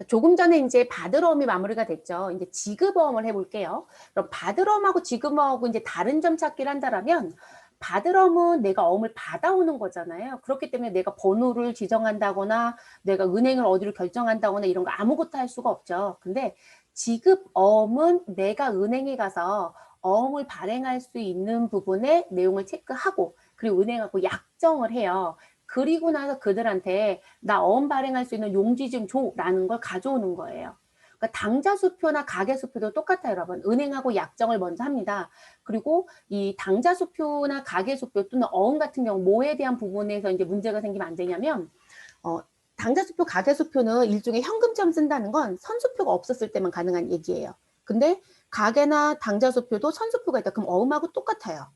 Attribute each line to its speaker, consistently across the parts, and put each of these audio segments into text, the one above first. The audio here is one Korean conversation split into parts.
Speaker 1: 조금 전에 이제 받으러움이 마무리가 됐죠. 이제 지급어음을 해볼게요. 그럼 받으러움하고 지급어음하고 이제 다른 점 찾기를 한다라면 받으러움은 내가 어음을 받아오는 거잖아요. 그렇기 때문에 내가 번호를 지정한다거나 내가 은행을 어디로 결정한다거나 이런 거 아무것도 할 수가 없죠. 근데 지급어음은 내가 은행에 가서 어음을 발행할 수 있는 부분의 내용을 체크하고 그리고 은행하고 약정을 해요. 그리고 나서 그들한테 나 어음 발행할 수 있는 용지 좀 줘라는 걸 가져오는 거예요. 그러니까 당좌수표나 가계수표도 똑같아요, 여러분. 은행하고 약정을 먼저 합니다. 그리고 이 당좌수표나 가계수표 또는 어음 같은 경우 뭐에 대한 부분에서 이제 문제가 생기면 안 되냐면 당좌수표, 가계수표는 일종의 현금처럼 쓴다는 건 선수표가 없었을 때만 가능한 얘기예요. 근데 가계나 당좌수표도 선수표가 있다. 그럼 어음하고 똑같아요.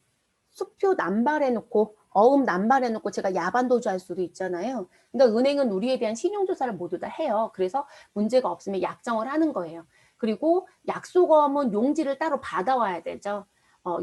Speaker 1: 수표 남발해놓고 어음 남발해놓고 제가 야반도주할 수도 있잖아요. 그러니까 은행은 우리에 대한 신용조사를 모두 다 해요. 그래서 문제가 없으면 약정을 하는 거예요. 그리고 약속어음은 용지를 따로 받아와야 되죠.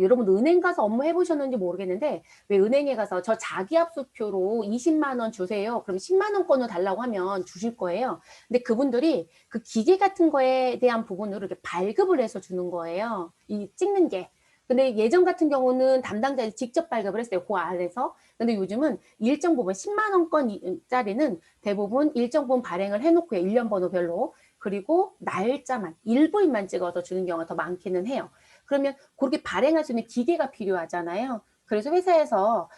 Speaker 1: 여러분 은행 가서 업무 해보셨는지 모르겠는데 왜 은행에 가서 저 자기압수표로 20만 원 주세요. 그럼 10만 원권을 달라고 하면 주실 거예요. 근데 그분들이 그 기계 같은 거에 대한 부분으로 이렇게 발급을 해서 주는 거예요. 이 찍는 게. 근데 예전 같은 경우는 담당자들이 직접 발급을 했어요. 그 안에서. 근데 요즘은 일정 부분 10만 원권짜리는 대부분 일정 부분 발행을 해놓고요. 1년 번호별로. 그리고 날짜만 일부인만 찍어서 주는 경우가 더 많기는 해요. 그러면 그렇게 발행할 수 있는 기계가 필요하잖아요. 그래서 회사에서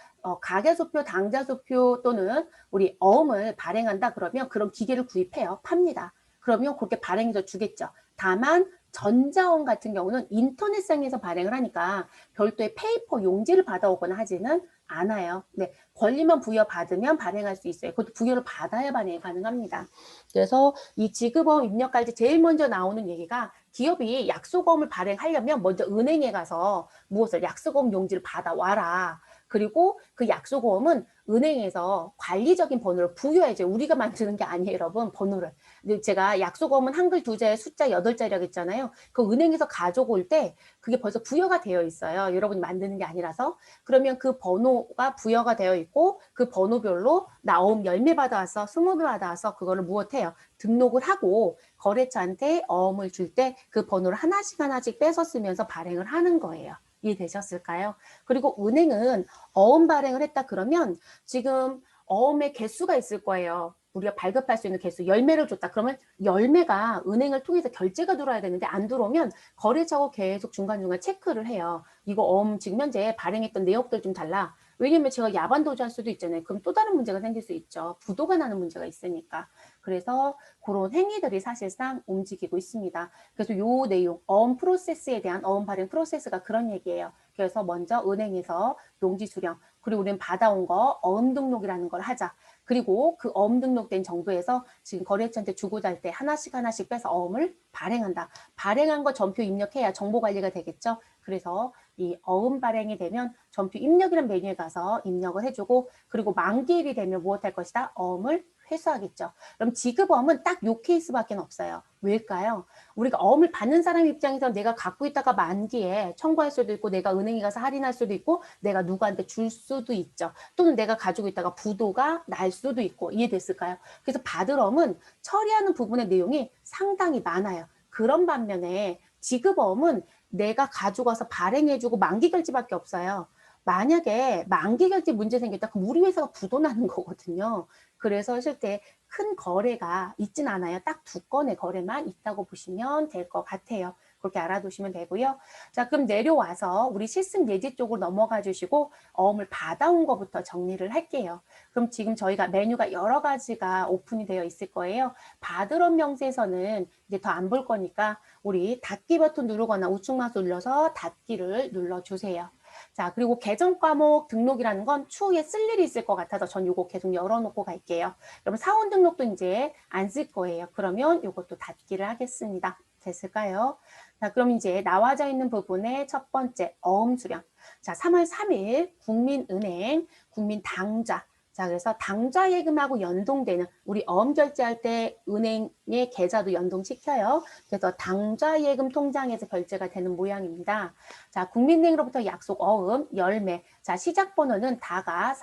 Speaker 1: 가계수표, 당좌수표 또는 우리 어음을 발행한다 그러면 그런 기계를 구입해요. 팝니다. 그러면 그렇게 발행해서 주겠죠. 다만 전자원 같은 경우는 인터넷상에서 발행을 하니까 별도의 페이퍼 용지를 받아오거나 하지는 않아요. 네, 권리만 부여받으면 발행할 수 있어요. 그것도 부여를 받아야 발행이 가능합니다. 그래서 이 지급어음 입력할 때 제일 먼저 나오는 얘기가 기업이 약속어음을 발행하려면 먼저 은행에 가서 무엇을 약속어음 용지를 받아와라. 그리고 그 약속어음은 은행에서 관리적인 번호를 부여해줘요. 우리가 만드는 게 아니에요, 여러분. 번호를. 근데 제가 약속어음은 한글 두 자에 숫자 8자리라고 했잖아요. 그 은행에서 가져올 때 그게 벌써 부여가 되어 있어요. 여러분이 만드는 게 아니라서. 그러면 그 번호가 부여가 되어 있고 그 번호별로 나 어음 10매 받아왔어, 20매 받아왔어. 그거를 무엇해요? 등록을 하고 거래처한테 어음을 줄 때 그 번호를 하나씩 하나씩 뺏어 쓰면서 발행을 하는 거예요. 이해되셨을까요? 그리고 은행은 어음 발행을 했다 그러면 지금 어음의 개수가 있을 거예요. 우리가 발급할 수 있는 개수 10매를 줬다. 그러면 10매가 은행을 통해서 결제가 들어와야 되는데 안 들어오면 거래처하고 계속 중간중간 체크를 해요. 이거 어음 지금 현재 발행했던 내역들 좀 달라. 왜냐면 제가 야반도주할 수도 있잖아요. 그럼 또 다른 문제가 생길 수 있죠. 부도가 나는 문제가 있으니까. 그래서 그런 행위들이 사실상 움직이고 있습니다. 그래서 요 내용, 어음 프로세스에 대한 어음 발행 프로세스가 그런 얘기예요. 그래서 먼저 은행에서 용지 수령, 그리고 우리는 받아온 거 어음 등록이라는 걸 하자. 그리고 그 어음 등록된 정보에서 지금 거래처한테 주고 달 때 하나씩 하나씩 빼서 어음을 발행한다. 발행한 거 전표 입력해야 정보 관리가 되겠죠. 그래서 이 어음 발행이 되면 전표 입력이라는 메뉴에 가서 입력을 해주고 그리고 만기일이 되면 무엇할 것이다? 어음을 회수하겠죠. 그럼 지급어음은 딱 요 케이스밖에 없어요. 왜일까요? 우리가 어음을 받는 사람 입장에서 내가 갖고 있다가 만기에 청구할 수도 있고 내가 은행에 가서 할인할 수도 있고 내가 누구한테 줄 수도 있죠. 또는 내가 가지고 있다가 부도가 날 수도 있고 이해됐을까요? 그래서 받을 어음은 처리하는 부분의 내용이 상당히 많아요. 그런 반면에 지급어음은 내가 가져가서 발행해주고 만기 결제밖에 없어요. 만약에 만기 결제 문제 생겼다 그럼 우리 회사가 부도 나는 거거든요. 그래서 실제 큰 거래가 있진 않아요. 딱 2건의 거래만 있다고 보시면 될 것 같아요. 그렇게 알아두시면 되고요. 자, 그럼 내려와서 우리 실습 예제 쪽으로 넘어가 주시고 어음을 받아온 것부터 정리를 할게요. 그럼 지금 저희가 메뉴가 여러 가지가 오픈이 되어 있을 거예요. 받으러 명세서는 이제 더 안 볼 거니까 우리 닫기 버튼 누르거나 우측 마우스 눌러서 닫기를 눌러주세요. 자, 그리고 계정 과목 등록이라는 건 추후에 쓸 일이 있을 것 같아서 전 요거 계속 열어놓고 갈게요. 그럼 사원 등록도 이제 안 쓸 거예요. 그러면 요것도 닫기를 하겠습니다. 됐을까요? 자, 그럼 이제 나와져 있는 부분의 첫 번째 어음 수령. 자, 3월 3일 국민은행, 국민당좌. 자, 그래서 당좌 예금하고 연동되는 우리 어음 결제할 때 은행의 계좌도 연동시켜요. 그래서 당좌 예금 통장에서 결제가 되는 모양입니다. 자, 국민은행으로부터 약속 어음 10매. 자, 시작 번호는 다가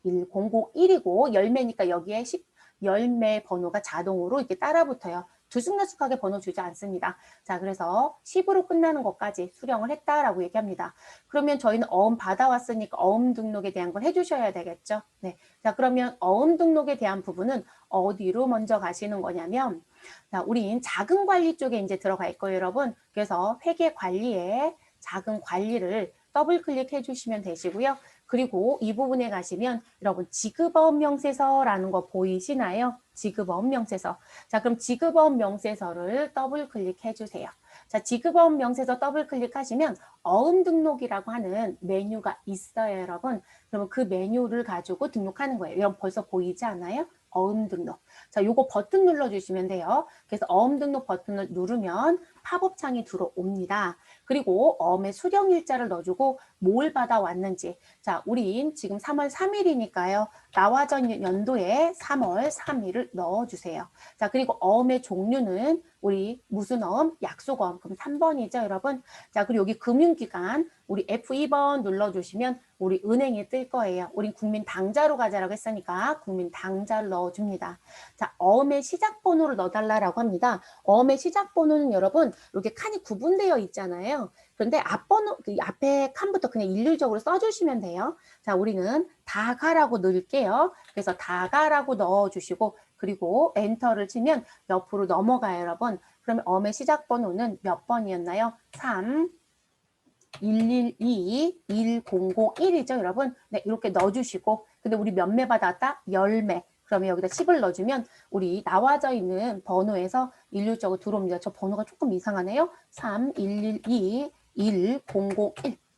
Speaker 1: 31121001이고 10매니까 여기에 열매 번호가 자동으로 이렇게 따라 붙어요. 들쑥날쑥하게 번호 주지 않습니다. 자, 그래서 10으로 끝나는 것까지 수령을 했다라고 얘기합니다. 그러면 저희는 어음 받아왔으니까 어음 등록에 대한 걸 해주셔야 되겠죠. 네. 자, 그러면 어음 등록에 대한 부분은 어디로 먼저 가시는 거냐면, 자, 우린 자금 관리 쪽에 이제 들어갈 거예요, 여러분. 그래서 회계 관리에 자금 관리를 더블 클릭해 주시면 되시고요. 그리고 이 부분에 가시면 여러분 지급어음 명세서라는 거 보이시나요? 지급어음 명세서. 자, 그럼 지급어음 명세서를 더블 클릭해 주세요. 자, 지급어음 명세서 더블 클릭하시면 어음 등록이라고 하는 메뉴가 있어요, 여러분. 그러면 그 메뉴를 가지고 등록하는 거예요. 여러분 벌써 보이지 않아요? 어음 등록. 자, 요거 버튼 눌러주시면 돼요. 그래서 어음 등록 버튼을 누르면 팝업 창이 들어옵니다. 그리고 어음의 수령 일자를 넣어주고 뭘 받아왔는지. 자, 우린 지금 3월 3일이니까요. 나와 전 연도에 3월 3일을 넣어주세요. 자, 그리고 어음의 종류는 우리 무슨 어음? 약속어음. 그럼 3번이죠, 여러분? 자, 그리고 여기 금융기관 우리 F2번 눌러주시면 우리 은행이 뜰 거예요. 우린 국민당자로 가자라고 했으니까 국민당자를 넣어줍니다. 자, 어음의 시작번호를 넣어달라고 합니다. 어음의 시작번호는 여러분 이렇게 칸이 구분되어 있잖아요. 그런데 앞번호, 그 앞에 칸부터 그냥 일률적으로 써주시면 돼요. 자, 우리는 다가라고 넣을게요. 그래서 다가라고 넣어주시고 그리고 엔터를 치면 옆으로 넘어가요, 여러분. 그러면 어음의 시작번호는 몇 번이었나요? 3, 112, 1001이죠, 여러분. 네, 이렇게 넣어주시고 근데 우리 몇 매 받았다? 10매. 그러면 여기다 10을 넣어주면 우리 나와져 있는 번호에서 일률적으로 들어옵니다. 저 번호가 조금 이상하네요. 3, 112, 1001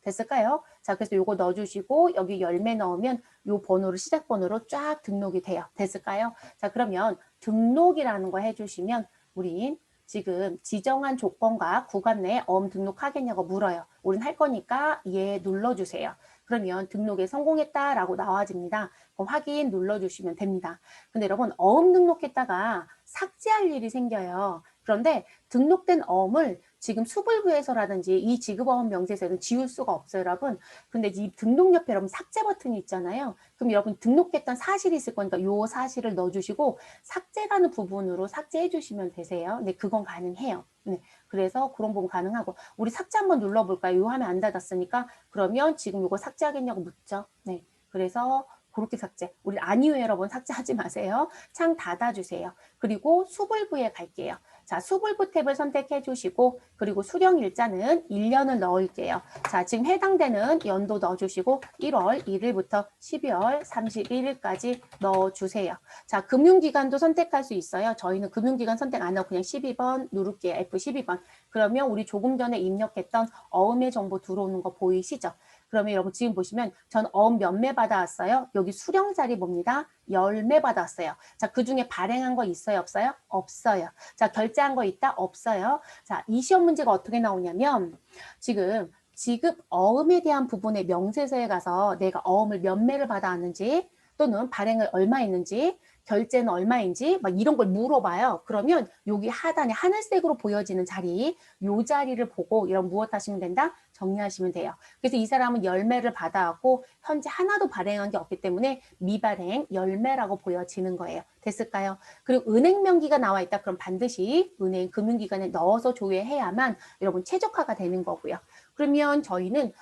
Speaker 1: 됐을까요? 자, 그래서 요거 넣어주시고 여기 열매 넣으면 요 번호를 시작 번호로 쫙 등록이 돼요. 됐을까요? 자, 그러면 등록이라는 거 해주시면 우린 지금 지정한 조건과 구간 내에 어음 등록하겠냐고 물어요. 우린 할 거니까 예 눌러주세요. 그러면 등록에 성공했다라고 나와집니다. 그럼 확인 눌러주시면 됩니다. 근데 여러분 어음 등록했다가 삭제할 일이 생겨요. 그런데 등록된 어음을 지금 수불부에서라든지 이 지급어음 명세서에는 지울 수가 없어요, 여러분. 근데 이 등록 옆에 여러분 삭제 버튼이 있잖아요. 그럼 여러분 등록했던 사실이 있을 거니까 요 사실을 넣어주시고 삭제라는 부분으로 삭제해 주시면 되세요. 네, 그건 가능해요. 네, 그래서 그런 부분 가능하고 우리 삭제 한번 눌러볼까요? 요 화면 안 닫았으니까 그러면 지금 이거 삭제하겠냐고 묻죠. 네, 그래서 그렇게 삭제. 우리 아니요 여러분 삭제하지 마세요. 창 닫아주세요. 그리고 수불부에 갈게요. 자, 수불부 탭을 선택해 주시고 그리고 수령 일자는 1년을 넣을게요. 자, 지금 해당되는 연도 넣어주시고 1월 1일부터 12월 31일까지 넣어주세요. 자, 금융기관도 선택할 수 있어요. 저희는 금융기관 선택 안 하고 그냥 12번 누를게요. F12번. 그러면 우리 조금 전에 입력했던 어음의 정보 들어오는 거 보이시죠? 그러면 여러분 지금 보시면 전 어음 몇 매 받아왔어요? 여기 수령 자리 봅니다. 10매 받았어요. 자, 그 중에 발행한 거 있어요? 없어요? 없어요. 자, 결제한 거 있다? 없어요. 자, 이 시험 문제가 어떻게 나오냐면 지금 지급 어음에 대한 부분의 명세서에 가서 내가 어음을 몇 매를 받아왔는지 또는 발행을 얼마 했는지 결제는 얼마인지 막 이런 걸 물어봐요. 그러면 여기 하단에 하늘색으로 보여지는 자리 요 자리를 보고 이런 무엇 하시면 된다? 정리하시면 돼요. 그래서 이 사람은 열매를 받아왔고 현재 하나도 발행한 게 없기 때문에 미발행 열매라고 보여지는 거예요. 됐을까요? 그리고 은행 명기가 나와 있다. 그럼 반드시 은행 금융기관에 넣어서 조회해야만 여러분 최적화가 되는 거고요. 그러면 저희는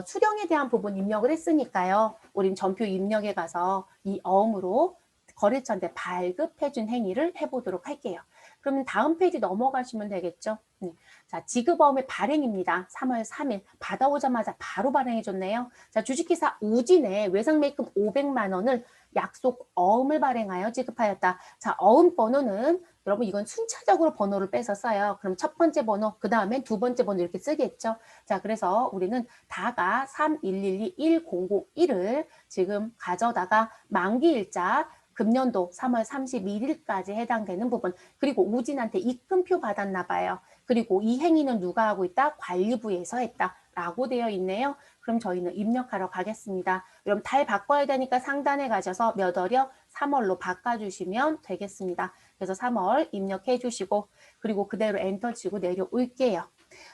Speaker 1: 수령에 대한 부분 입력을 했으니까요. 우린 전표 입력에 가서 이 어음으로 거래처한테 발급해준 행위를 해보도록 할게요. 그러면 다음 페이지 넘어가시면 되겠죠. 네. 자, 지급어음의 발행입니다. 3월 3일 받아오자마자 바로 발행해줬네요. 자, 주식회사 우진에 외상매입금 500만 원을 약속 어음을 발행하여 지급하였다. 자, 어음 번호는 여러분 이건 순차적으로 번호를 빼서 써요. 그럼 첫 번째 번호, 그 다음에 두 번째 번호 이렇게 쓰겠죠. 자, 그래서 우리는 다가 31121001을 지금 가져다가 만기일자 금년도 3월 31일까지 해당되는 부분 그리고 우진한테 입금표 받았나 봐요. 그리고 이 행위는 누가 하고 있다? 관리부에서 했다. 라고 되어 있네요. 그럼 저희는 입력하러 가겠습니다. 여러분 달 바꿔야 되니까 상단에 가셔서 몇 월이요? 3월로 바꿔주시면 되겠습니다. 그래서 3월 입력해 주시고 그리고 그대로 엔터 치고 내려올게요.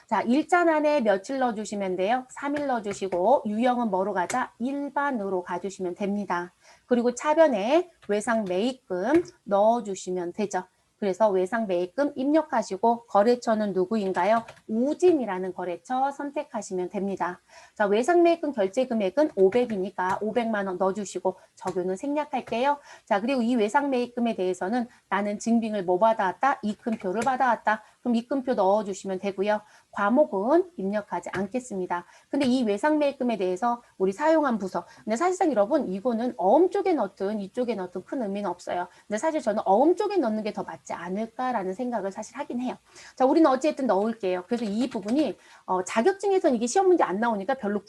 Speaker 1: 자, 일잔 안에 며칠 넣어주시면 돼요? 3일 넣어주시고 유형은 뭐로 가자? 일반으로 가주시면 됩니다. 그리고 차변에 외상 매입금 넣어주시면 되죠. 그래서 외상 매입금 입력하시고 거래처는 누구인가요? 우진이라는 거래처 선택하시면 됩니다. 자, 외상 매입금 결제 금액은 500이니까 500만 원 넣어주시고 적용은 생략할게요. 자, 그리고 이 외상 매입금에 대해서는 나는 증빙을 뭐 받아왔다? 입금표를 받아왔다. 그럼 입금표 넣어주시면 되고요. 과목은 입력하지 않겠습니다. 근데 이 외상 매입금에 대해서 우리 사용한 부서. 근데 사실상 여러분 이거는 어음 쪽에 넣든 이쪽에 넣든 큰 의미는 없어요. 근데 사실 저는 어음 쪽에 넣는 게 더 맞지 않을까라는 생각을 사실 하긴 해요. 자, 우리는 어쨌든 넣을게요. 그래서 이 부분이 자격증에서는 이게 시험 문제 안 나오니까 별로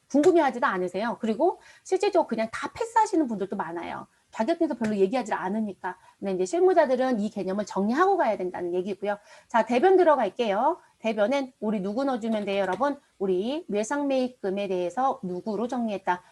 Speaker 1: 궁금해하지도 않으세요. 그리고 실제적으로 그냥 다 패스하시는 분들도 많아요. 자격증에서 별로 얘기하지 않으니까. 근데 이제 실무자들은 이 개념을 정리하고 가야 된다는 얘기고요. 자, 대변 들어갈게요. 대변엔 우리 누구 넣어주면 돼요, 여러분? 우리 외상 매입금에 대해서 누구로 정리했다?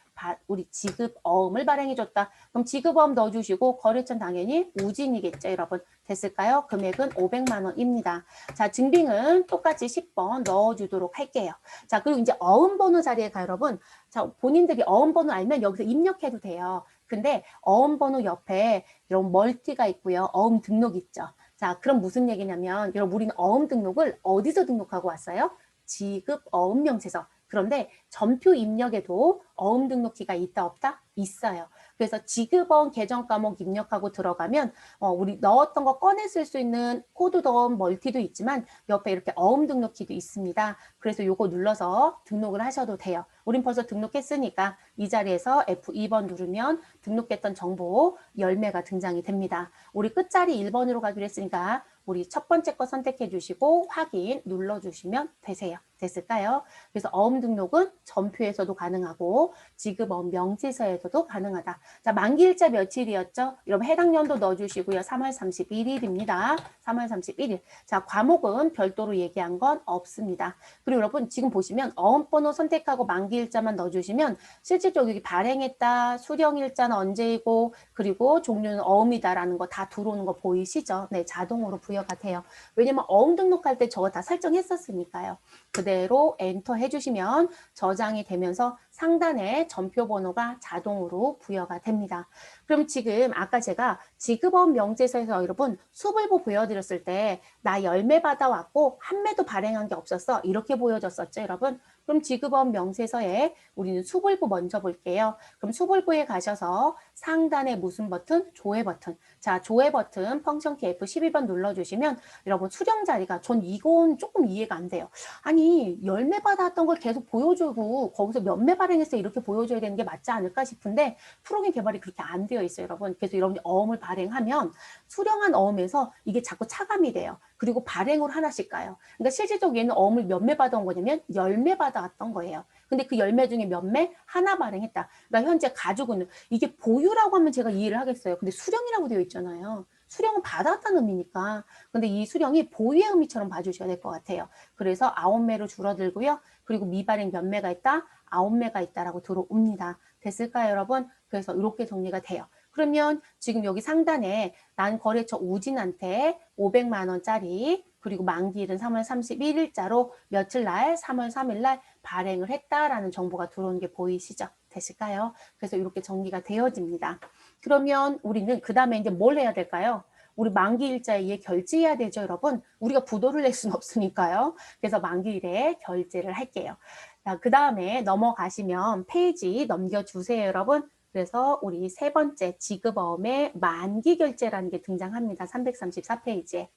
Speaker 1: 우리 지급어음을 발행해줬다. 그럼 지급어음 넣어주시고 거래처는 당연히 우진이겠죠, 여러분. 됐을까요? 금액은 500만 원입니다. 자, 증빙은 똑같이 10번 넣어주도록 할게요. 자, 그리고 이제 어음번호 자리에 가, 여러분. 자, 본인들이 어음번호 알면 여기서 입력해도 돼요. 근데 어음번호 옆에 이런 멀티가 있고요. 어음 등록 있죠. 자, 그럼 무슨 얘기냐면 여러분 우리는 어음 등록을 어디서 등록하고 왔어요? 지급 어음 명세서. 그런데 전표 입력에도 어음 등록키가 있다 없다? 있어요. 그래서 지급어음 계정 과목 입력하고 들어가면 우리 넣었던 거 꺼내 쓸 수 있는 코드 어음 멀티도 있지만 옆에 이렇게 어음 등록키도 있습니다. 그래서 요거 눌러서 등록을 하셔도 돼요. 우린 벌써 등록했으니까 이 자리에서 F2번 누르면 등록했던 정보 열매가 등장이 됩니다. 우리 끝자리 1번으로 가기로 했으니까 우리 첫 번째 거 선택해 주시고 확인 눌러주시면 되세요. 됐을까요? 그래서 어음 등록은 전표에서도 가능하고 지급어음 명세서에서도 가능하다. 자, 만기일자 며칠이었죠? 여러분 해당 연도 넣어주시고요. 3월 31일입니다. 3월 31일. 자, 과목은 별도로 얘기한 건 없습니다. 그리고 여러분 지금 보시면 어음번호 선택하고 만기일자만 넣어주시면 실질적으로 여기 발행했다, 수령일자는 언제이고 그리고 종류는 어음이다라는 거 다 들어오는 거 보이시죠? 네, 자동으로 부여가 돼요. 왜냐면 어음 등록할 때 저거 다 설정했었으니까요. 그대로 엔터 해주시면 저장이 되면서 상단에 전표 번호가 자동으로 부여가 됩니다. 그럼 지금 아까 제가 지급어음 명제서에서 여러분 수불보 보여드렸을 때 나 열매 받아왔고 한 매도 발행한 게 없었어. 이렇게 보여졌었죠, 여러분? 그럼 지급어음 명세서에 우리는 수불보 먼저 볼게요. 그럼 수불보에 가셔서 상단에 무슨 버튼? 조회 버튼. 자, 조회 버튼 펑션 키 F12번 눌러주시면 여러분 수령 자리가 전 이건 조금 이해가 안 돼요. 아니 열매 받았던 걸 계속 보여주고 거기서 몇 매 발행했어요 이렇게 보여줘야 되는 게 맞지 않을까 싶은데 프로그램 개발이 그렇게 안 되어 있어요, 여러분. 그래서 여러분이 어음을 발행하면 수령한 어음에서 이게 자꾸 차감이 돼요. 그리고 발행을 하나씩 가요. 그러니까 실질적으로 얘는 어음을 몇 매 받아온 거냐면 10매 받아왔던 거예요. 근데 그 10매 중에 몇 매? 하나 발행했다. 그러니까 현재 가지고는 이게 보유라고 하면 제가 이해를 하겠어요. 근데 수령이라고 되어 있잖아요. 수령은 받았다는 의미니까. 근데 이 수령이 보유의 의미처럼 봐주셔야 될 것 같아요. 그래서 9매로 줄어들고요. 그리고 미발행 몇 매가 있다? 9매가 있다라고 들어옵니다. 됐을까요, 여러분? 그래서 이렇게 정리가 돼요. 그러면 지금 여기 상단에 난 거래처 우진한테 500만 원짜리 그리고 만기일은 3월 31일자로 며칠 날 3월 3일 날 발행을 했다라는 정보가 들어오는 게 보이시죠? 되실까요? 그래서 이렇게 정리가 되어집니다. 그러면 우리는 그 다음에 이제 뭘 해야 될까요? 우리 만기일자에 결제해야 되죠, 여러분. 우리가 부도를 낼 수는 없으니까요. 그래서 만기일에 결제를 할게요. 자, 그 다음에 넘어가시면 페이지 넘겨주세요, 여러분. 그래서 우리 세 번째 지급어음의 만기 결제라는 게 등장합니다. 334페이지에.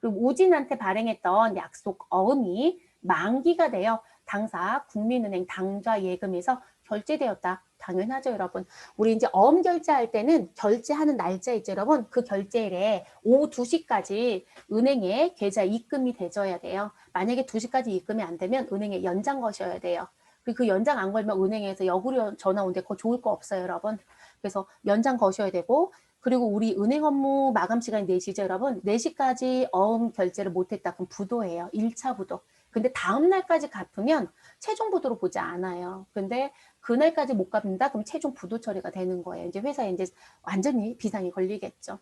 Speaker 1: 그리고 우진한테 발행했던 약속 어음이 만기가 되어 당사 국민은행 당좌 예금에서 결제되었다. 당연하죠, 여러분. 우리 이제 어음 결제할 때는 결제하는 날짜 있죠, 여러분. 그 결제일에 오후 2시까지 은행에 계좌 입금이 되져야 돼요. 만약에 2시까지 입금이 안 되면 은행에 연장 거셔야 돼요. 그 연장 안 걸면 은행에서 역으로 전화 온데 그거 좋을 거 없어요, 여러분. 그래서 연장 거셔야 되고 그리고 우리 은행 업무 마감 시간이 4시죠, 여러분. 4시까지 어음 결제를 못했다. 그럼 부도예요. 1차 부도. 근데 다음 날까지 갚으면 최종 부도로 보지 않아요. 근데 그날까지 못 갚는다? 그럼 최종 부도 처리가 되는 거예요. 이제 회사에 이제 완전히 비상이 걸리겠죠.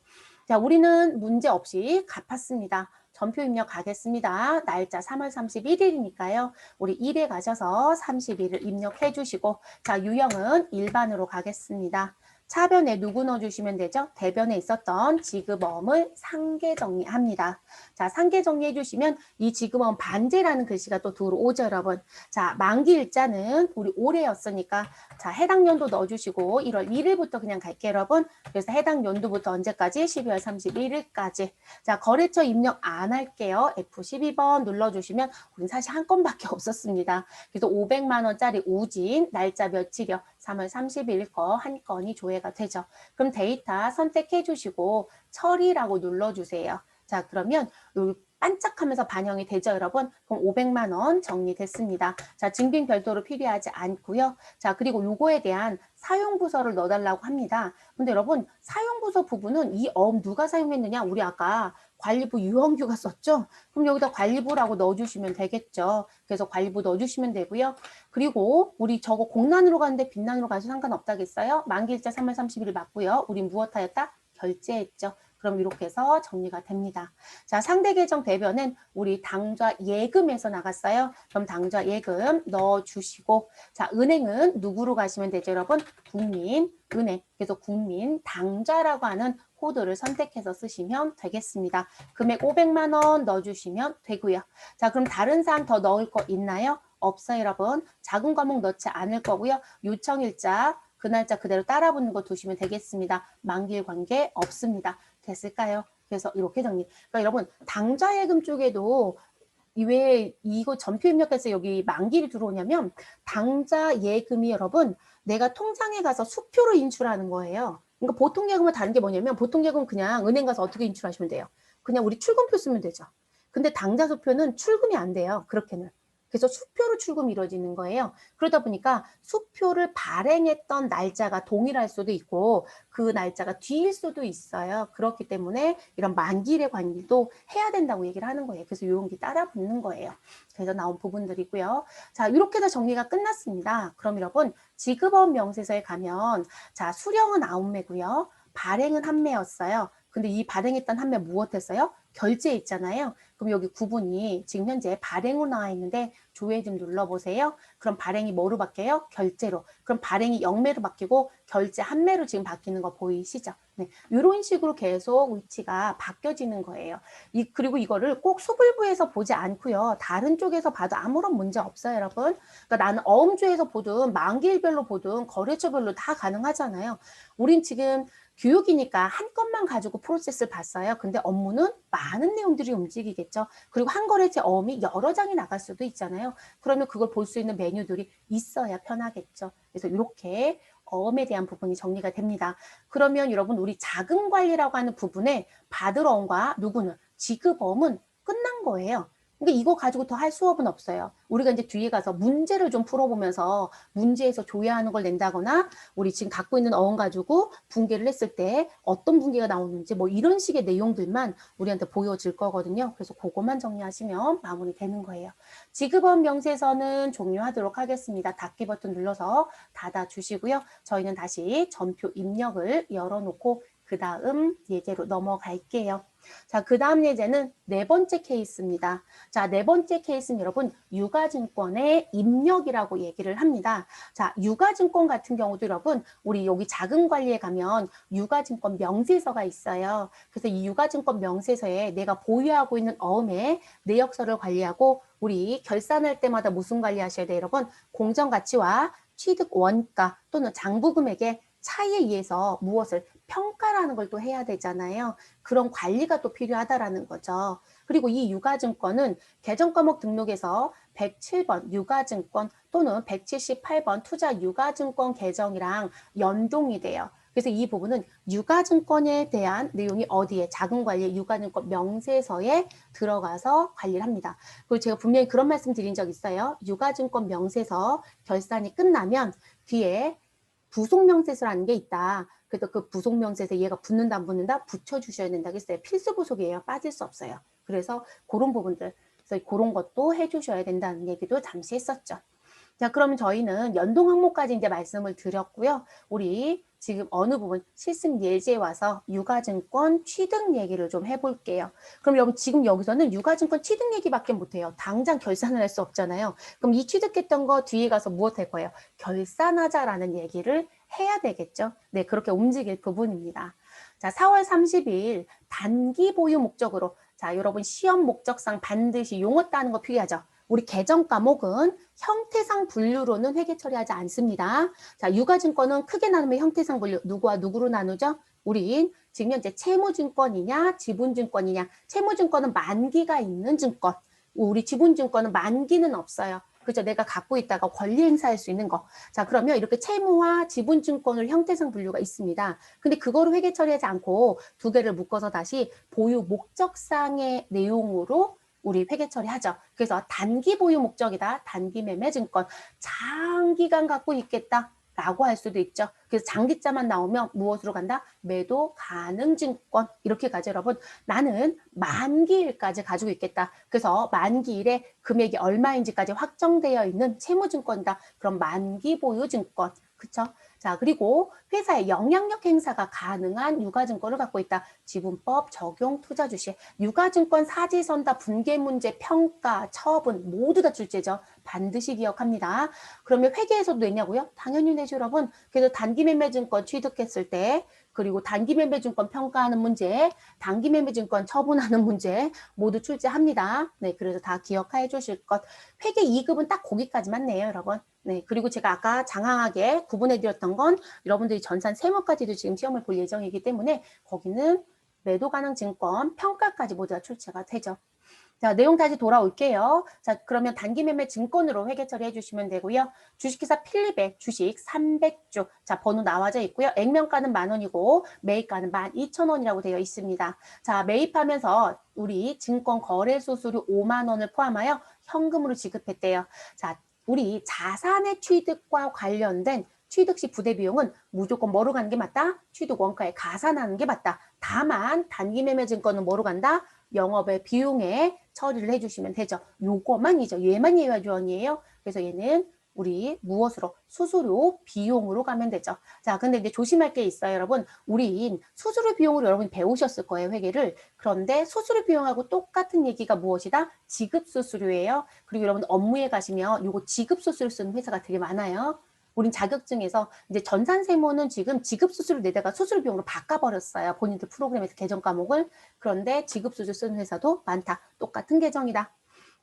Speaker 1: 자, 우리는 문제 없이 갚았습니다. 전표 입력 가겠습니다. 날짜 3월 31일이니까요. 우리 1에 가셔서 31을 입력해 주시고 자, 유형은 일반으로 가겠습니다. 차변에 누구 넣어주시면 되죠? 대변에 있었던 지급어음을 상계 정리합니다. 자, 상계 정리해 주시면 이 지급어음 반제라는 글씨가 또 들어오죠, 여러분. 자, 만기 일자는 우리 올해였으니까 자, 해당 연도 넣어주시고 1월 1일부터 그냥 갈게요, 여러분. 그래서 해당 연도부터 언제까지? 12월 31일까지. 자, 거래처 입력 안 할게요. F12번 눌러주시면 우린 사실 한 건밖에 없었습니다. 그래서 500만 원짜리 우진 날짜 며칠이요? 3월 30일 거 한 건이 조회가 되죠. 그럼 데이터 선택해 주시고 처리라고 눌러주세요. 자, 그러면 여기 반짝하면서 반영이 되죠, 여러분? 그럼 500만 원 정리됐습니다. 자, 증빙 별도로 필요하지 않고요. 자, 그리고 요거에 대한 사용 부서를 넣어달라고 합니다. 근데 여러분, 사용 부서 부분은 이 어음 누가 사용했느냐? 우리 아까 관리부 유형규가 썼죠? 그럼 여기다 관리부라고 넣어주시면 되겠죠. 그래서 관리부 넣어주시면 되고요. 그리고 우리 저거 공란으로 가는데 빛란으로 가서 상관없다겠어요? 만기일자 3월 30일 맞고요. 우리 무엇하였다? 결제했죠. 그럼 이렇게 해서 정리가 됩니다. 자, 상대 계정 대변은 우리 당좌 예금에서 나갔어요. 그럼 당좌 예금 넣어주시고 자, 은행은 누구로 가시면 되죠, 여러분? 국민은행. 그래서 국민 당좌라고 하는 코드를 선택해서 쓰시면 되겠습니다. 금액 500만 원 넣어주시면 되고요. 자, 그럼 다른 사항 더 넣을 거 있나요? 없어요, 여러분. 작은 과목 넣지 않을 거고요. 요청일자 그 날짜 그대로 따라 붙는 거 두시면 되겠습니다. 만기일 관계 없습니다. 됐을까요? 그래서 이렇게 정리. 그러니까 여러분 당좌예금 쪽에도 왜 이거 전표 입력해서 여기 만기일이 들어오냐면 당좌예금이 여러분 내가 통장에 가서 수표로 인출하는 거예요. 그러니까 보통 예금은 다른 게 뭐냐면 보통 예금은 그냥 은행 가서 어떻게 인출하시면 돼요. 그냥 우리 출금표 쓰면 되죠. 근데 당좌 수표는 출금이 안 돼요. 그렇게는. 그래서 수표로 출금이 이루어지는 거예요. 그러다 보니까 수표를 발행했던 날짜가 동일할 수도 있고 그 날짜가 뒤일 수도 있어요. 그렇기 때문에 이런 만기일의 관리도 해야 된다고 얘기를 하는 거예요. 그래서 이런 게 따라 붙는 거예요. 그래서 나온 부분들이고요. 자, 이렇게 해서 정리가 끝났습니다. 그럼 여러분 지급어음 명세서에 가면 자, 수령은 9매고요. 발행은 1매였어요. 근데 이 발행했던 1매 무엇했어요? 결제했잖아요. 그럼 여기 구분이 지금 현재 발행으로 나와 있는데 조회 좀 눌러보세요. 그럼 발행이 뭐로 바뀌어요? 결제로. 그럼 발행이 0매로 바뀌고 결제 1매로 지금 바뀌는 거 보이시죠? 네, 이런 식으로 계속 위치가 바뀌어지는 거예요. 그리고 이거를 꼭 수불부에서 보지 않고요. 다른 쪽에서 봐도 아무런 문제 없어요, 여러분. 그러니까 나는 어음주에서 보든 만기일별로 보든 거래처별로 다 가능하잖아요. 우린 지금 교육이니까 한 건만 가지고 프로세스를 봤어요. 근데 업무는 많은 내용들이 움직이겠죠. 그리고 한 거래처 어음이 여러 장이 나갈 수도 있잖아요. 그러면 그걸 볼 수 있는 메뉴들이 있어야 편하겠죠. 그래서 이렇게 어음에 대한 부분이 정리가 됩니다. 그러면 여러분 우리 자금 관리라고 하는 부분에 받을 어음과 누구는 지급어음은 끝난 거예요. 그러니까 이거 가지고 더 할 수업은 없어요. 우리가 이제 뒤에 가서 문제를 좀 풀어보면서 문제에서 조회하는 걸 낸다거나 우리 지금 갖고 있는 어원 가지고 분개를 했을 때 어떤 분개가 나오는지 뭐 이런 식의 내용들만 우리한테 보여질 거거든요. 그래서 그것만 정리하시면 마무리되는 거예요. 지급어음 명세서는 종료하도록 하겠습니다. 닫기 버튼 눌러서 닫아주시고요. 저희는 다시 전표 입력을 열어놓고 그 다음 예제로 넘어갈게요. 자, 그 다음 예제는 네 번째 케이스입니다. 자, 네 번째 케이스는 여러분 유가증권의 입력이라고 얘기를 합니다. 자, 유가증권 같은 경우도 여러분 우리 여기 자금관리에 가면 유가증권 명세서가 있어요. 그래서 이 유가증권 명세서에 내가 보유하고 있는 어음의 내역서를 관리하고 우리 결산할 때마다 무슨 관리하셔야 돼요, 여러분? 공정가치와 취득 원가 또는 장부금액의 차이에 의해서 무엇을 평가라는 걸 또 해야 되잖아요. 그런 관리가 또 필요하다라는 거죠. 그리고 이 유가증권은 계정과목 등록에서 107번 유가증권 또는 178번 투자 유가증권 계정이랑 연동이 돼요. 그래서 이 부분은 유가증권에 대한 내용이 어디에 자금관리 유가증권 명세서에 들어가서 관리를 합니다. 그리고 제가 분명히 그런 말씀 드린 적 있어요. 유가증권 명세서 결산이 끝나면 뒤에 부속명세서라는 게 있다. 그래서 그 부속명세서 얘가 붙는다 안 붙는다 붙여주셔야 된다고 했어요. 필수 부속이에요. 빠질 수 없어요. 그래서 그런 부분들 그래서 그런 것도 해주셔야 된다는 얘기도 잠시 했었죠. 자, 그러면 저희는 연동 항목까지 이제 말씀을 드렸고요. 우리 지금 어느 부분 실습 예제에 와서 유가증권 취득 얘기를 좀 해볼게요. 그럼 여러분 지금 여기서는 유가증권 취득 얘기밖에 못해요. 당장 결산을 할 수 없잖아요. 그럼 이 취득했던 거 뒤에 가서 무엇 할 거예요? 결산하자라는 얘기를 해야 되겠죠. 네, 그렇게 움직일 부분입니다. 자, 4월 30일 단기 보유 목적으로, 자, 여러분 시험 목적상 반드시 용어 따는 거 필요하죠. 우리 개정 과목은 형태상 분류로는 회계 처리하지 않습니다. 자, 유가증권은 크게 나누면 형태상 분류, 누구와 누구로 나누죠? 우린 지금 현재 채무증권이냐 지분증권이냐. 채무증권은 만기가 있는 증권, 우리 지분증권은 만기는 없어요. 그죠? 내가 갖고 있다가 권리 행사할 수 있는 거. 자, 그러면 이렇게 채무와 지분증권을 형태상 분류가 있습니다. 근데 그거를 회계 처리하지 않고 두 개를 묶어서 다시 보유 목적상의 내용으로 우리 회계 처리하죠. 그래서 단기 보유 목적이다. 단기 매매 증권. 장기간 갖고 있겠다. 라고 할 수도 있죠. 그래서 장기자만 나오면 무엇으로 간다? 매도 가능 증권. 이렇게 가죠, 여러분. 나는 만기일까지 가지고 있겠다. 그래서 만기일에 금액이 얼마인지까지 확정되어 있는 채무증권이다. 그럼 만기 보유 증권. 그쵸? 자, 그리고 회사의 영향력 행사가 가능한 유가증권을 갖고 있다. 지분법 적용 투자 주식. 유가증권 사지선다 분계 문제 평가 처분 모두 다 출제죠. 반드시 기억합니다. 그러면 회계에서도 내냐고요? 당연히 내죠, 여러분. 그래서 단기매매증권 취득했을 때, 그리고 단기매매증권 평가하는 문제, 단기매매증권 처분하는 문제 모두 출제합니다. 네, 그래서 다 기억해 주실 것. 회계 2급은 딱 거기까지만 내요, 여러분. 네, 그리고 제가 아까 장황하게 구분해 드렸던 건 여러분들이 전산 세무까지도 지금 시험을 볼 예정이기 때문에 거기는 매도 가능 증권 평가까지 모두 다 출제가 되죠. 자, 내용 다시 돌아올게요. 자, 그러면 단기 매매 증권으로 회계 처리해 주시면 되고요. 주식회사 필립의 주식 300주. 자, 번호 나와져 있고요. 액면가는 10,000원이고 매입가는 12,000원이라고 되어 있습니다. 자, 매입하면서 우리 증권 거래 수수료 5만 원을 포함하여 현금으로 지급했대요. 자, 우리 자산의 취득과 관련된 취득 시 부대 비용은 무조건 뭐로 가는 게 맞다? 취득 원가에 가산하는 게 맞다. 다만 단기 매매 증권은 뭐로 간다? 영업의 비용에 처리를 해주시면 되죠. 요거만이죠. 얘만 예외 조항이에요. 그래서 얘는 우리 무엇으로? 수수료 비용으로 가면 되죠. 자, 근데 이제 조심할 게 있어요, 여러분. 우린 수수료 비용으로 여러분 배우셨을 거예요, 회계를. 그런데 수수료 비용하고 똑같은 얘기가 무엇이다? 지급 수수료예요. 그리고 여러분 업무에 가시면 요거 지급 수수료 쓰는 회사가 되게 많아요. 우린 자격증에서 이제 전산세무는 지금 지급수수료 내다가 수수료 비용으로 바꿔버렸어요. 본인들 프로그램에서 개정 과목을. 그런데 지급수수료 쓰는 회사도 많다. 똑같은 계정이다.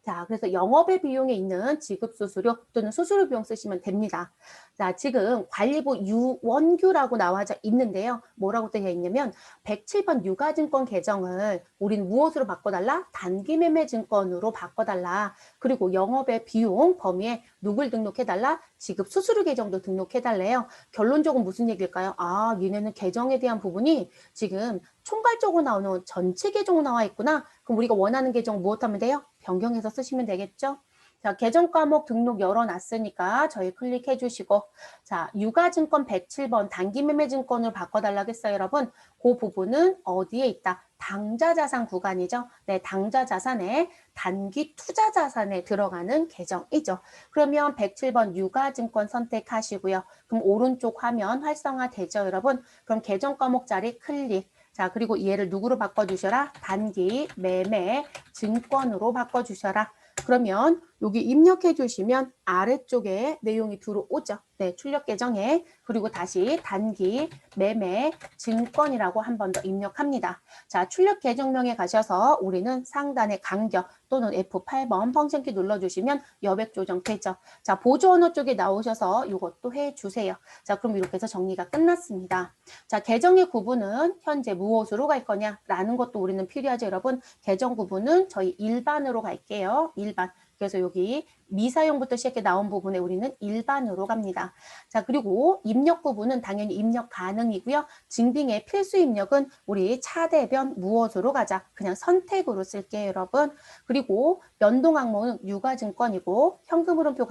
Speaker 1: 자, 그래서 영업의 비용에 있는 지급수수료 또는 수수료 비용 쓰시면 됩니다. 자, 지금 관리부 유원규라고 나와져 있는데요. 뭐라고 되어 있냐면 107번 유가증권 개정을 우린 무엇으로 바꿔달라? 단기매매증권으로 바꿔달라. 그리고 영업의 비용 범위에 누굴 등록해달라? 지급수수료 계정도 등록해달래요. 결론적으로 무슨 얘기일까요? 아, 얘네는 계정에 대한 부분이 지금 총괄적으로 나오는 전체 계정으로 나와 있구나. 그럼 우리가 원하는 계정 무엇하면 돼요? 변경해서 쓰시면 되겠죠? 자, 계정 과목 등록 열어놨으니까 저희 클릭해 주시고, 자, 유가증권 107번 단기매매증권으로 바꿔달라겠어요, 여러분. 그 부분은 어디에 있다? 당좌자산 구간이죠. 네, 당좌자산에 단기 투자자산에 들어가는 계정이죠. 그러면 107번 유가증권 선택하시고요. 그럼 오른쪽 화면 활성화되죠, 여러분. 그럼 계정 과목 자리 클릭. 자, 그리고 얘를 누구로 바꿔주셔라? 단기 매매 증권으로 바꿔주셔라. 그러면 여기 입력해 주시면 아래쪽에 내용이 들어오죠. 네, 출력 계정에. 그리고 다시 단기 매매 증권이라고 한 번 더 입력합니다. 자, 출력 계정명에 가셔서 우리는 상단의 간격 또는 F8번 펑션키 눌러주시면 여백 조정 되죠. 자, 보조 언어 쪽에 나오셔서 이것도 해주세요. 자, 그럼 이렇게 해서 정리가 끝났습니다. 자, 계정의 구분은 현재 무엇으로 갈 거냐라는 것도 우리는 필요하죠, 여러분. 계정 구분은 저희 일반으로 갈게요. 일반. 그래서 여기 미사용부터 시작해 나온 부분에 우리는 일반으로 갑니다. 자, 그리고 입력 부분은 당연히 입력 가능이고요. 증빙의 필수 입력은 우리 차대변 무엇으로 가자. 그냥 선택으로 쓸게요, 여러분. 그리고 연동 항목은 유가증권이고 현금흐름표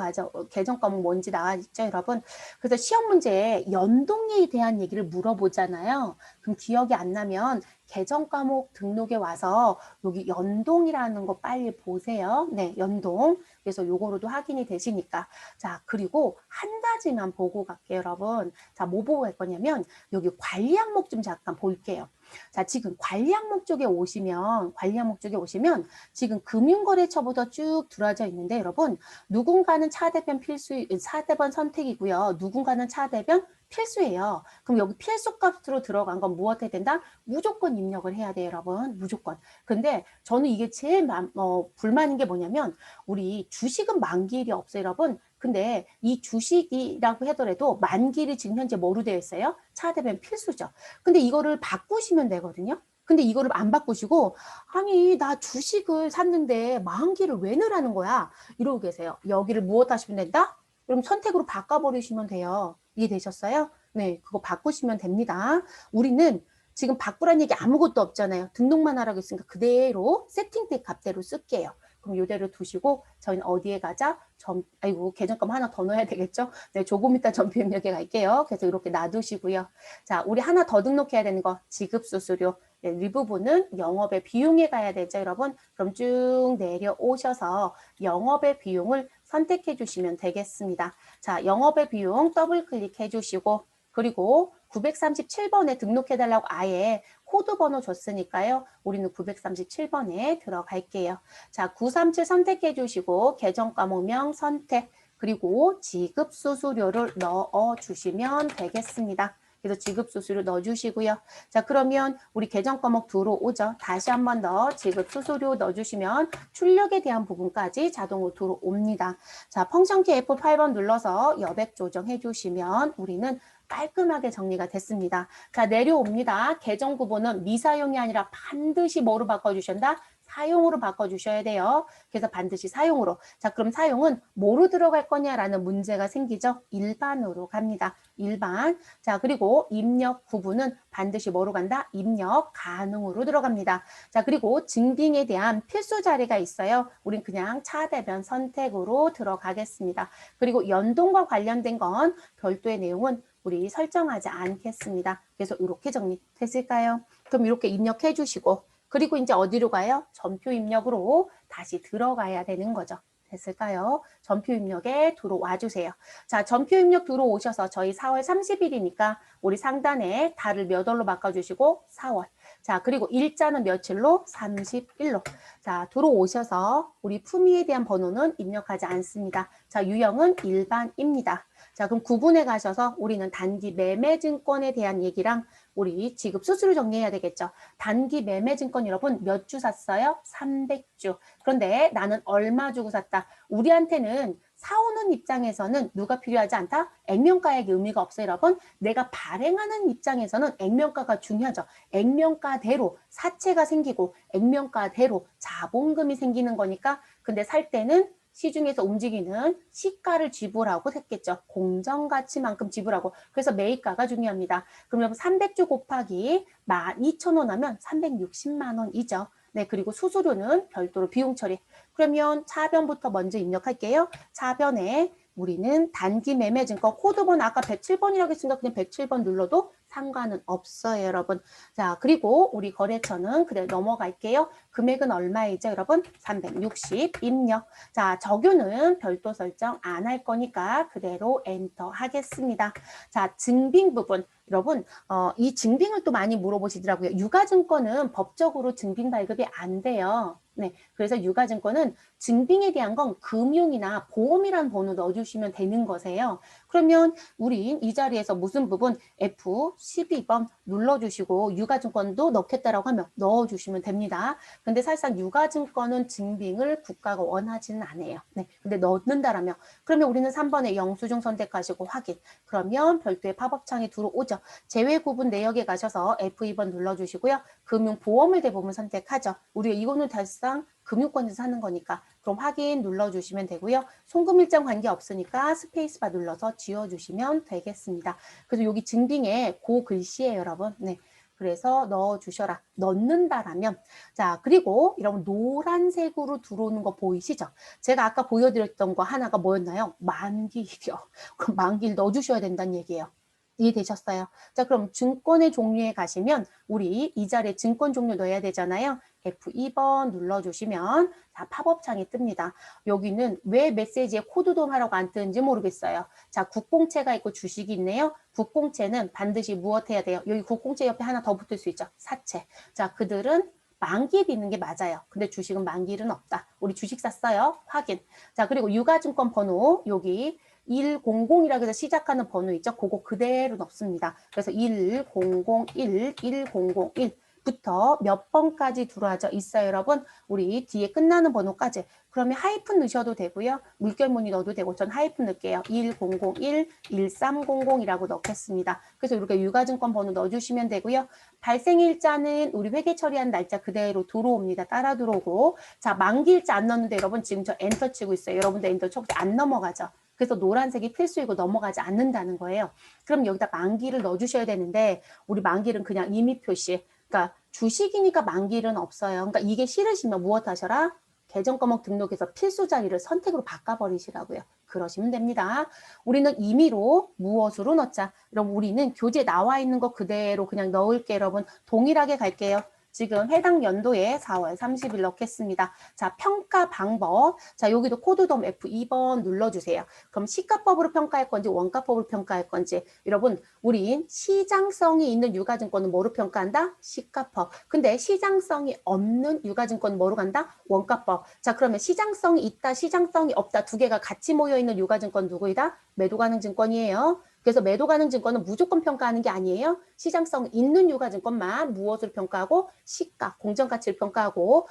Speaker 1: 계정 과목 뭔지 나와 있죠, 여러분. 그래서 시험 문제에 연동에 대한 얘기를 물어보잖아요. 그럼 기억이 안 나면 계정 과목 등록에 와서 여기 연동이라는 거 빨리 보세요. 네, 연동. 그래서 요거로도 확인이 되시니까. 자, 그리고 한 가지만 보고 갈게요, 여러분. 자, 뭐 보고 갈 거냐면 여기 관리 항목 좀 잠깐 볼게요. 자, 지금 관리 항목 쪽에 오시면 지금 금융거래처부터 쭉 들어져 있는데 여러분, 누군가는 차대변 필수, 차대변 선택이고요. 누군가는 차대변 필수예요. 그럼 여기 필수 값으로 들어간 건 무엇 해야 된다? 무조건 입력을 해야 돼요, 여러분. 무조건. 근데 저는 이게 제일 불만인 게 뭐냐면 우리 주식은 만기일이 없어요, 여러분. 근데 이 주식이라고 하더라도 만기일이 지금 현재 뭐로 되어 있어요? 차대변 필수죠. 근데 이거를 바꾸시면 되거든요. 근데 이거를 안 바꾸시고 아니 나 주식을 샀는데 만기를 왜 넣으라는 거야? 이러고 계세요. 여기를 무엇 하시면 된다? 그럼 선택으로 바꿔버리시면 돼요. 이해되셨어요? 네, 그거 바꾸시면 됩니다. 우리는 지금 바꾸란 얘기 아무것도 없잖아요. 등록만 하라고 했으니까 그대로 세팅된 값대로 쓸게요. 그럼 이대로 두시고 저희는 어디에 가자? 아이고 계정값 하나 더 넣어야 되겠죠? 네, 조금 이따 전표 입력에 갈게요. 그래서 이렇게 놔두시고요. 자, 우리 하나 더 등록해야 되는 거 지급수수료. 네, 이 부분은 영업의 비용에 가야 되죠, 여러분? 그럼 쭉 내려오셔서 영업의 비용을 선택해 주시면 되겠습니다. 자, 영업의 비용 더블 클릭해 주시고 그리고 937번에 등록해달라고 아예 코드 번호 줬으니까요. 우리는 937번에 들어갈게요. 자, 937 선택해 주시고 계정 과목명 선택 그리고 지급 수수료를 넣어 주시면 되겠습니다. 그래서 지급 수수료 넣어주시고요. 자, 그러면 우리 계정 과목 들어오죠. 다시 한 번 더 지급 수수료 넣어주시면 출력에 대한 부분까지 자동으로 들어옵니다. 자, 펑션키 F8번 눌러서 여백 조정해 주시면 우리는 깔끔하게 정리가 됐습니다. 자, 내려옵니다. 계정 구분은 미사용이 아니라 반드시 뭐로 바꿔주신다? 사용으로 바꿔주셔야 돼요. 그래서 반드시 사용으로. 자, 그럼 사용은 뭐로 들어갈 거냐라는 문제가 생기죠. 일반으로 갑니다. 일반. 자, 그리고 입력 구분은 반드시 뭐로 간다? 입력 가능으로 들어갑니다. 자, 그리고 증빙에 대한 필수 자리가 있어요. 우린 그냥 차대변 선택으로 들어가겠습니다. 그리고 연동과 관련된 건 별도의 내용은 우리 설정하지 않겠습니다. 그래서 이렇게 정리됐을까요? 그럼 이렇게 입력해 주시고 그리고 이제 어디로 가요? 전표 입력으로 다시 들어가야 되는 거죠. 됐을까요? 전표 입력에 들어와 주세요. 자, 전표 입력 들어오셔서 저희 4월 30일이니까 우리 상단에 달을 몇 월로 바꿔주시고 4월. 자, 그리고 일자는 며칠로? 31로. 자, 들어오셔서 우리 품위에 대한 번호는 입력하지 않습니다. 자, 유형은 일반입니다. 자, 그럼 구분해 가셔서 우리는 단기 매매증권에 대한 얘기랑 우리 지급 수수료 정리해야 되겠죠. 단기 매매증권 여러분 몇 주 샀어요? 300주. 그런데 나는 얼마 주고 샀다. 우리한테는 사오는 입장에서는 누가 필요하지 않다? 액면가액이 의미가 없어요, 여러분. 내가 발행하는 입장에서는 액면가가 중요하죠. 액면가대로 사채가 생기고 액면가대로 자본금이 생기는 거니까 근데 살 때는 시중에서 움직이는 시가를 지불하고 했겠죠. 공정가치만큼 지불하고. 그래서 매입가가 중요합니다. 그럼 여러분 300주 곱하기 12,000원 하면 360만 원이죠. 네, 그리고 수수료는 별도로 비용 처리. 그러면 차변부터 먼저 입력할게요. 차변에 우리는 단기 매매증권 코드번 아까 107번이라고 했으니까 그냥 107번 눌러도 상관은 없어요, 여러분. 자, 그리고 우리 거래처는 그래 넘어갈게요. 금액은 얼마이죠, 여러분? 360 입력. 자, 적용은 별도 설정 안 할 거니까 그대로 엔터 하겠습니다. 자, 증빙 부분. 여러분, 이 증빙을 또 많이 물어보시더라고요. 유가증권은 법적으로 증빙 발급이 안 돼요. 네, 그래서 유가증권은 증빙에 대한 건 금융이나 보험이란 번호 넣어주시면 되는 거세요. 그러면 우린 이 자리에서 무슨 부분 F12번 눌러주시고 유가증권도 넣겠다라고 하면 넣어주시면 됩니다. 근데 사실상 유가증권은 증빙을 국가가 원하지는 않아요. 네, 근데 넣는다라면 그러면 우리는 3번에 영수증 선택하시고 확인. 그러면 별도의 팝업창이 들어오죠. 제외 구분 내역에 가셔서 F2번 눌러주시고요. 금융보험을 대부분 선택하죠. 우리가 이거는 사실상 금융권에서 사는 거니까 그럼 확인 눌러주시면 되고요. 송금일정 관계없으니까 스페이스바 눌러서 지워주시면 되겠습니다. 그래서 여기 증빙에 고 글씨예요, 여러분. 네. 그래서 넣어주셔라. 넣는다라면 자 그리고 이런 노란색으로 들어오는 거 보이시죠? 제가 아까 보여드렸던 거 하나가 뭐였나요? 만기일이요. 그럼 만기일 넣어주셔야 된다는 얘기예요. 이해되셨어요? 자, 그럼 증권의 종류에 가시면 우리 이 자리에 증권 종류 넣어야 되잖아요. F2번 눌러주시면 자, 팝업 창이 뜹니다. 여기는 왜 메시지에 코드 도움하라고 안 뜨는지 모르겠어요. 자, 국공채가 있고 주식이 있네요. 국공채는 반드시 무엇 해야 돼요? 여기 국공채 옆에 하나 더 붙을 수 있죠. 사채. 자, 그들은 만기일이 있는 게 맞아요. 근데 주식은 만기일은 없다. 우리 주식 샀어요. 확인. 자, 그리고 유가증권 번호 여기 100이라고 해서 시작하는 번호 있죠? 그거 그대로 넣습니다. 그래서 1001, 1001부터 몇 번까지 들어와져 있어요, 여러분? 우리 뒤에 끝나는 번호까지. 그러면 하이픈 넣으셔도 되고요. 물결무늬 넣어도 되고 전 하이픈 넣을게요. 1001, 1300이라고 넣겠습니다. 그래서 이렇게 유가증권 번호 넣어주시면 되고요. 발생일자는 우리 회계 처리한 날짜 그대로 들어옵니다. 따라 들어오고. 자, 만기일자 안 넣었는데 여러분 지금 저 엔터 치고 있어요. 여러분들 엔터 쳐서 안 넘어가죠. 그래서 노란색이 필수이고 넘어가지 않는다는 거예요. 그럼 여기다 만기를 넣어주셔야 되는데 우리 만기는 그냥 임의 표시. 그러니까 주식이니까 만기일은 없어요. 그러니까 이게 싫으시면 무엇 하셔라? 계정 과목 등록해서 필수 자리를 선택으로 바꿔버리시라고요. 그러시면 됩니다. 우리는 임의로 무엇으로 넣자. 여러분 우리는 교재 나와 있는 거 그대로 그냥 넣을게요. 여러분 동일하게 갈게요. 지금 해당 연도에 4월 30일 넣겠습니다. 자, 평가 방법. 자, 여기도 코드돔 F2번 눌러주세요. 그럼 시가법으로 평가할 건지 원가법으로 평가할 건지. 여러분, 우린 시장성이 있는 유가증권은 뭐로 평가한다? 시가법. 근데 시장성이 없는 유가증권은 뭐로 간다? 원가법. 자, 그러면 시장성이 있다, 시장성이 없다 두 개가 같이 모여있는 유가증권 누구이다? 매도가능증권이에요. 그래서 매도 가능 증권은 무조건 평가하는 게 아니에요. 시장성 있는 유가증권만 무엇을 평가하고 시가, 공정가치를 평가하고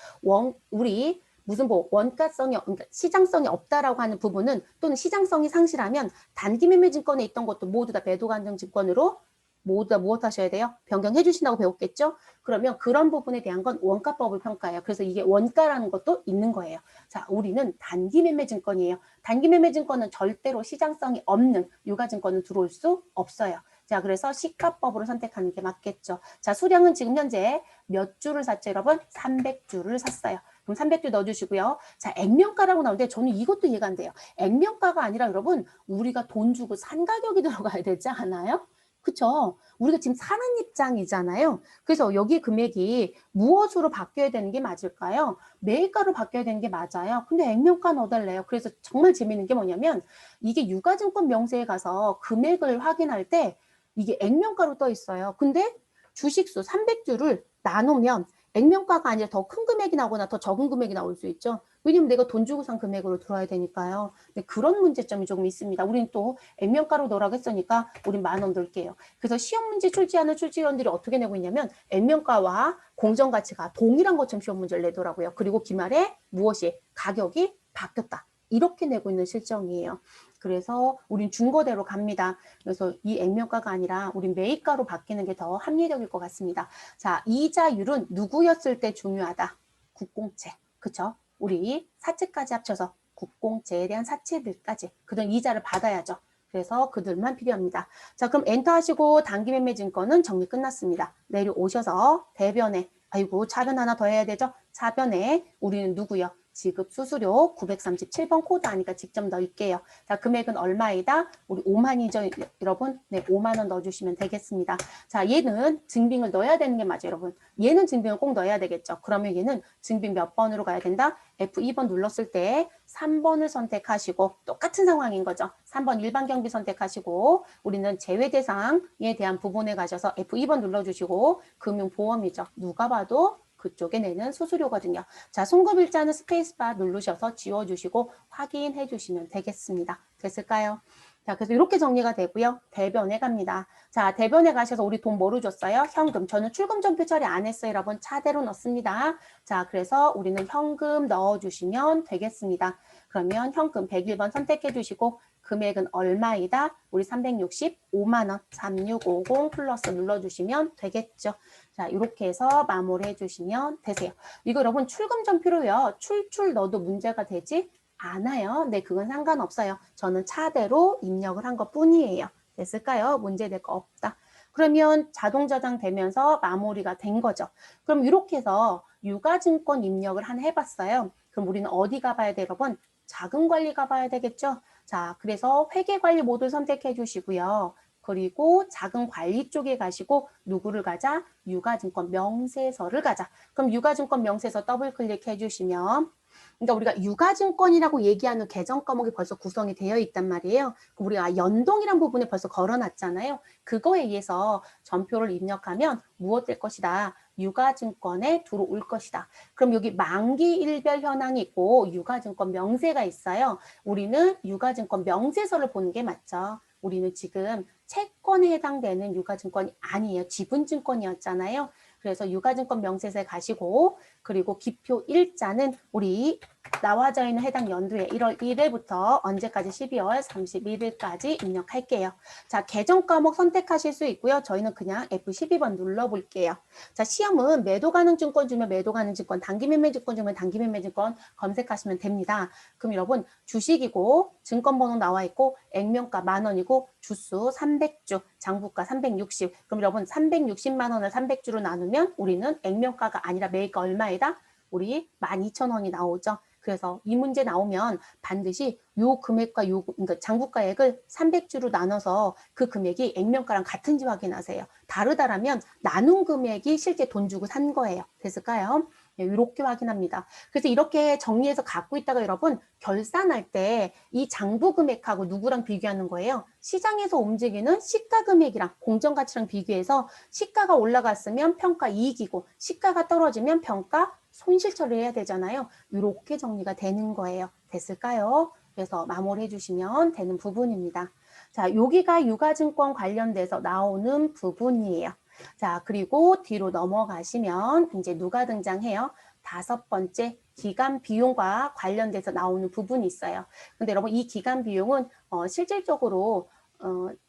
Speaker 1: 우리 무슨 뭐 원가성이 그러니까 시장성이 없다라고 하는 부분은 또는 시장성이 상실하면 단기 매매 증권에 있던 것도 모두 다 매도 가능 증권으로 모두 다 무엇 하셔야 돼요? 변경해 주신다고 배웠겠죠? 그러면 그런 부분에 대한 건 원가법을 평가해요. 그래서 이게 원가라는 것도 있는 거예요. 자, 우리는 단기 매매 증권이에요. 단기 매매 증권은 절대로 시장성이 없는 유가증권은 들어올 수 없어요. 자, 그래서 시가법으로 선택하는 게 맞겠죠. 자, 수량은 지금 현재 몇 주를 샀죠, 여러분? 300주를 샀어요. 그럼 300주 넣어주시고요. 자, 액면가라고 나오는데 저는 이것도 이해가 안 돼요. 액면가가 아니라 여러분, 우리가 돈 주고 산 가격이 들어가야 되지 않아요? 그쵸? 우리가 지금 사는 입장이잖아요. 그래서 여기 금액이 무엇으로 바뀌어야 되는 게 맞을까요? 매입가로 바뀌어야 되는 게 맞아요. 근데 액면가 넣어달래요. 그래서 정말 재밌는 게 뭐냐면 이게 유가증권 명세에 가서 금액을 확인할 때 이게 액면가로 떠 있어요. 근데 주식수 300주를 나누면 액면가가 아니라 더 큰 금액이 나오거나 더 적은 금액이 나올 수 있죠. 왜냐면 내가 돈 주고 산 금액으로 들어야 되니까요. 근데 그런 문제점이 조금 있습니다. 우리는 또 액면가로 넣으라고 했으니까 우린 10,000원 넣을게요. 그래서 시험 문제 출제하는 출제위원들이 어떻게 내고 있냐면 액면가와 공정가치가 동일한 것처럼 시험 문제를 내더라고요. 그리고 기말에 무엇이 가격이 바뀌었다. 이렇게 내고 있는 실정이에요. 그래서 우린 준거대로 갑니다. 그래서 이 액면가가 아니라 우린 매입가로 바뀌는 게 더 합리적일 것 같습니다. 자, 이자율은 누구였을 때 중요하다? 국공채. 그쵸? 우리 사채까지 합쳐서 국공채에 대한 사채들까지 그들 이자를 받아야죠. 그래서 그들만 필요합니다. 자, 그럼 엔터 하시고 단기 매매 증권은 정리 끝났습니다. 내려오셔서 대변에 아이고 차변 하나 더 해야 되죠? 차변에 우리는 누구요? 지급 수수료 937번 코드 아니까 직접 넣을게요. 자, 금액은 얼마이다? 우리 5만이죠, 여러분? 네, 5만 원 넣어주시면 되겠습니다. 자, 얘는 증빙을 넣어야 되는 게 맞아요, 여러분. 얘는 증빙을 꼭 넣어야 되겠죠. 그러면 얘는 증빙 몇 번으로 가야 된다? F2번 눌렀을 때 3번을 선택하시고 똑같은 상황인 거죠. 3번 일반 경비 선택하시고 우리는 제외 대상에 대한 부분에 가셔서 F2번 눌러주시고 금융보험이죠. 누가 봐도 그쪽에 내는 수수료거든요. 자, 송금일자는 스페이스바 누르셔서 지워주시고 확인해 주시면 되겠습니다. 됐을까요? 자, 그래서 이렇게 정리가 되고요. 대변에 갑니다. 자, 대변에 가셔서 우리 돈 뭐로 줬어요? 현금. 저는 출금 전표 처리 안 했어요, 여러분. 차대로 넣습니다. 자, 그래서 우리는 현금 넣어주시면 되겠습니다. 그러면 현금 101번 선택해 주시고 금액은 얼마이다? 우리 365만 원, 3650 플러스 눌러주시면 되겠죠. 자, 이렇게 해서 마무리 해주시면 되세요. 이거 여러분 출금 전표로요. 출출 넣어도 문제가 되지 않아요. 네, 그건 상관없어요. 저는 차대로 입력을 한 것 뿐이에요. 됐을까요? 문제될 거 없다. 그러면 자동 저장되면서 마무리가 된 거죠. 그럼 이렇게 해서 유가증권 입력을 한 해봤어요. 그럼 우리는 어디 가봐야 돼, 여러분? 자금관리 가봐야 되겠죠? 자, 그래서 회계관리 모드 선택해 주시고요. 그리고 자금 관리 쪽에 가시고 누구를 가자? 유가증권 명세서를 가자. 그럼 유가증권 명세서 더블 클릭해 주시면 그러니까 우리가 유가증권이라고 얘기하는 계정 과목이 벌써 구성이 되어 있단 말이에요. 우리가 연동이란 부분에 벌써 걸어놨잖아요. 그거에 의해서 전표를 입력하면 무엇 될 것이다? 유가증권에 들어올 것이다. 그럼 여기 만기 일별 현황이 있고 유가증권 명세가 있어요. 우리는 유가증권 명세서를 보는 게 맞죠. 우리는 지금 채권에 해당되는 유가증권이 아니에요. 지분증권이었잖아요. 그래서 유가증권 명세서에 가시고 그리고 기표 일자는 우리 나와져 있는 해당 연도에 1월 1일부터 언제까지 12월 31일까지 입력할게요. 자, 계정 과목 선택하실 수 있고요. 저희는 그냥 F12번 눌러볼게요. 자, 시험은 매도 가능 증권 주면 매도 가능 증권, 단기 매매 증권 주면 단기 매매 증권 검색하시면 됩니다. 그럼 여러분 주식이고 증권번호 나와 있고 액면가 10,000원이고 주수 300주, 장부가 360. 그럼 여러분 360만 원을 300주로 나누면 우리는 액면가가 아니라 매입가 얼마이다? 우리 12,000원이 나오죠. 그래서 이 문제 나오면 반드시 요 금액과 그러니까 장부가액을 300주로 나눠서 그 금액이 액면가랑 같은지 확인하세요. 다르다라면 나눈 금액이 실제 돈 주고 산 거예요. 됐을까요? 이렇게 확인합니다. 그래서 이렇게 정리해서 갖고 있다가 여러분 결산할 때 이 장부 금액하고 누구랑 비교하는 거예요? 시장에서 움직이는 시가 금액이랑 공정가치랑 비교해서 시가가 올라갔으면 평가 이익이고 시가가 떨어지면 평가 손실 처리해야 되잖아요. 이렇게 정리가 되는 거예요. 됐을까요? 그래서 마무리해 주시면 되는 부분입니다. 자, 여기가 유가증권 관련돼서 나오는 부분이에요. 자, 그리고 뒤로 넘어가시면 이제 누가 등장해요? 5번째 기간 비용과 관련돼서 나오는 부분이 있어요. 근데 여러분 이 기간 비용은 실질적으로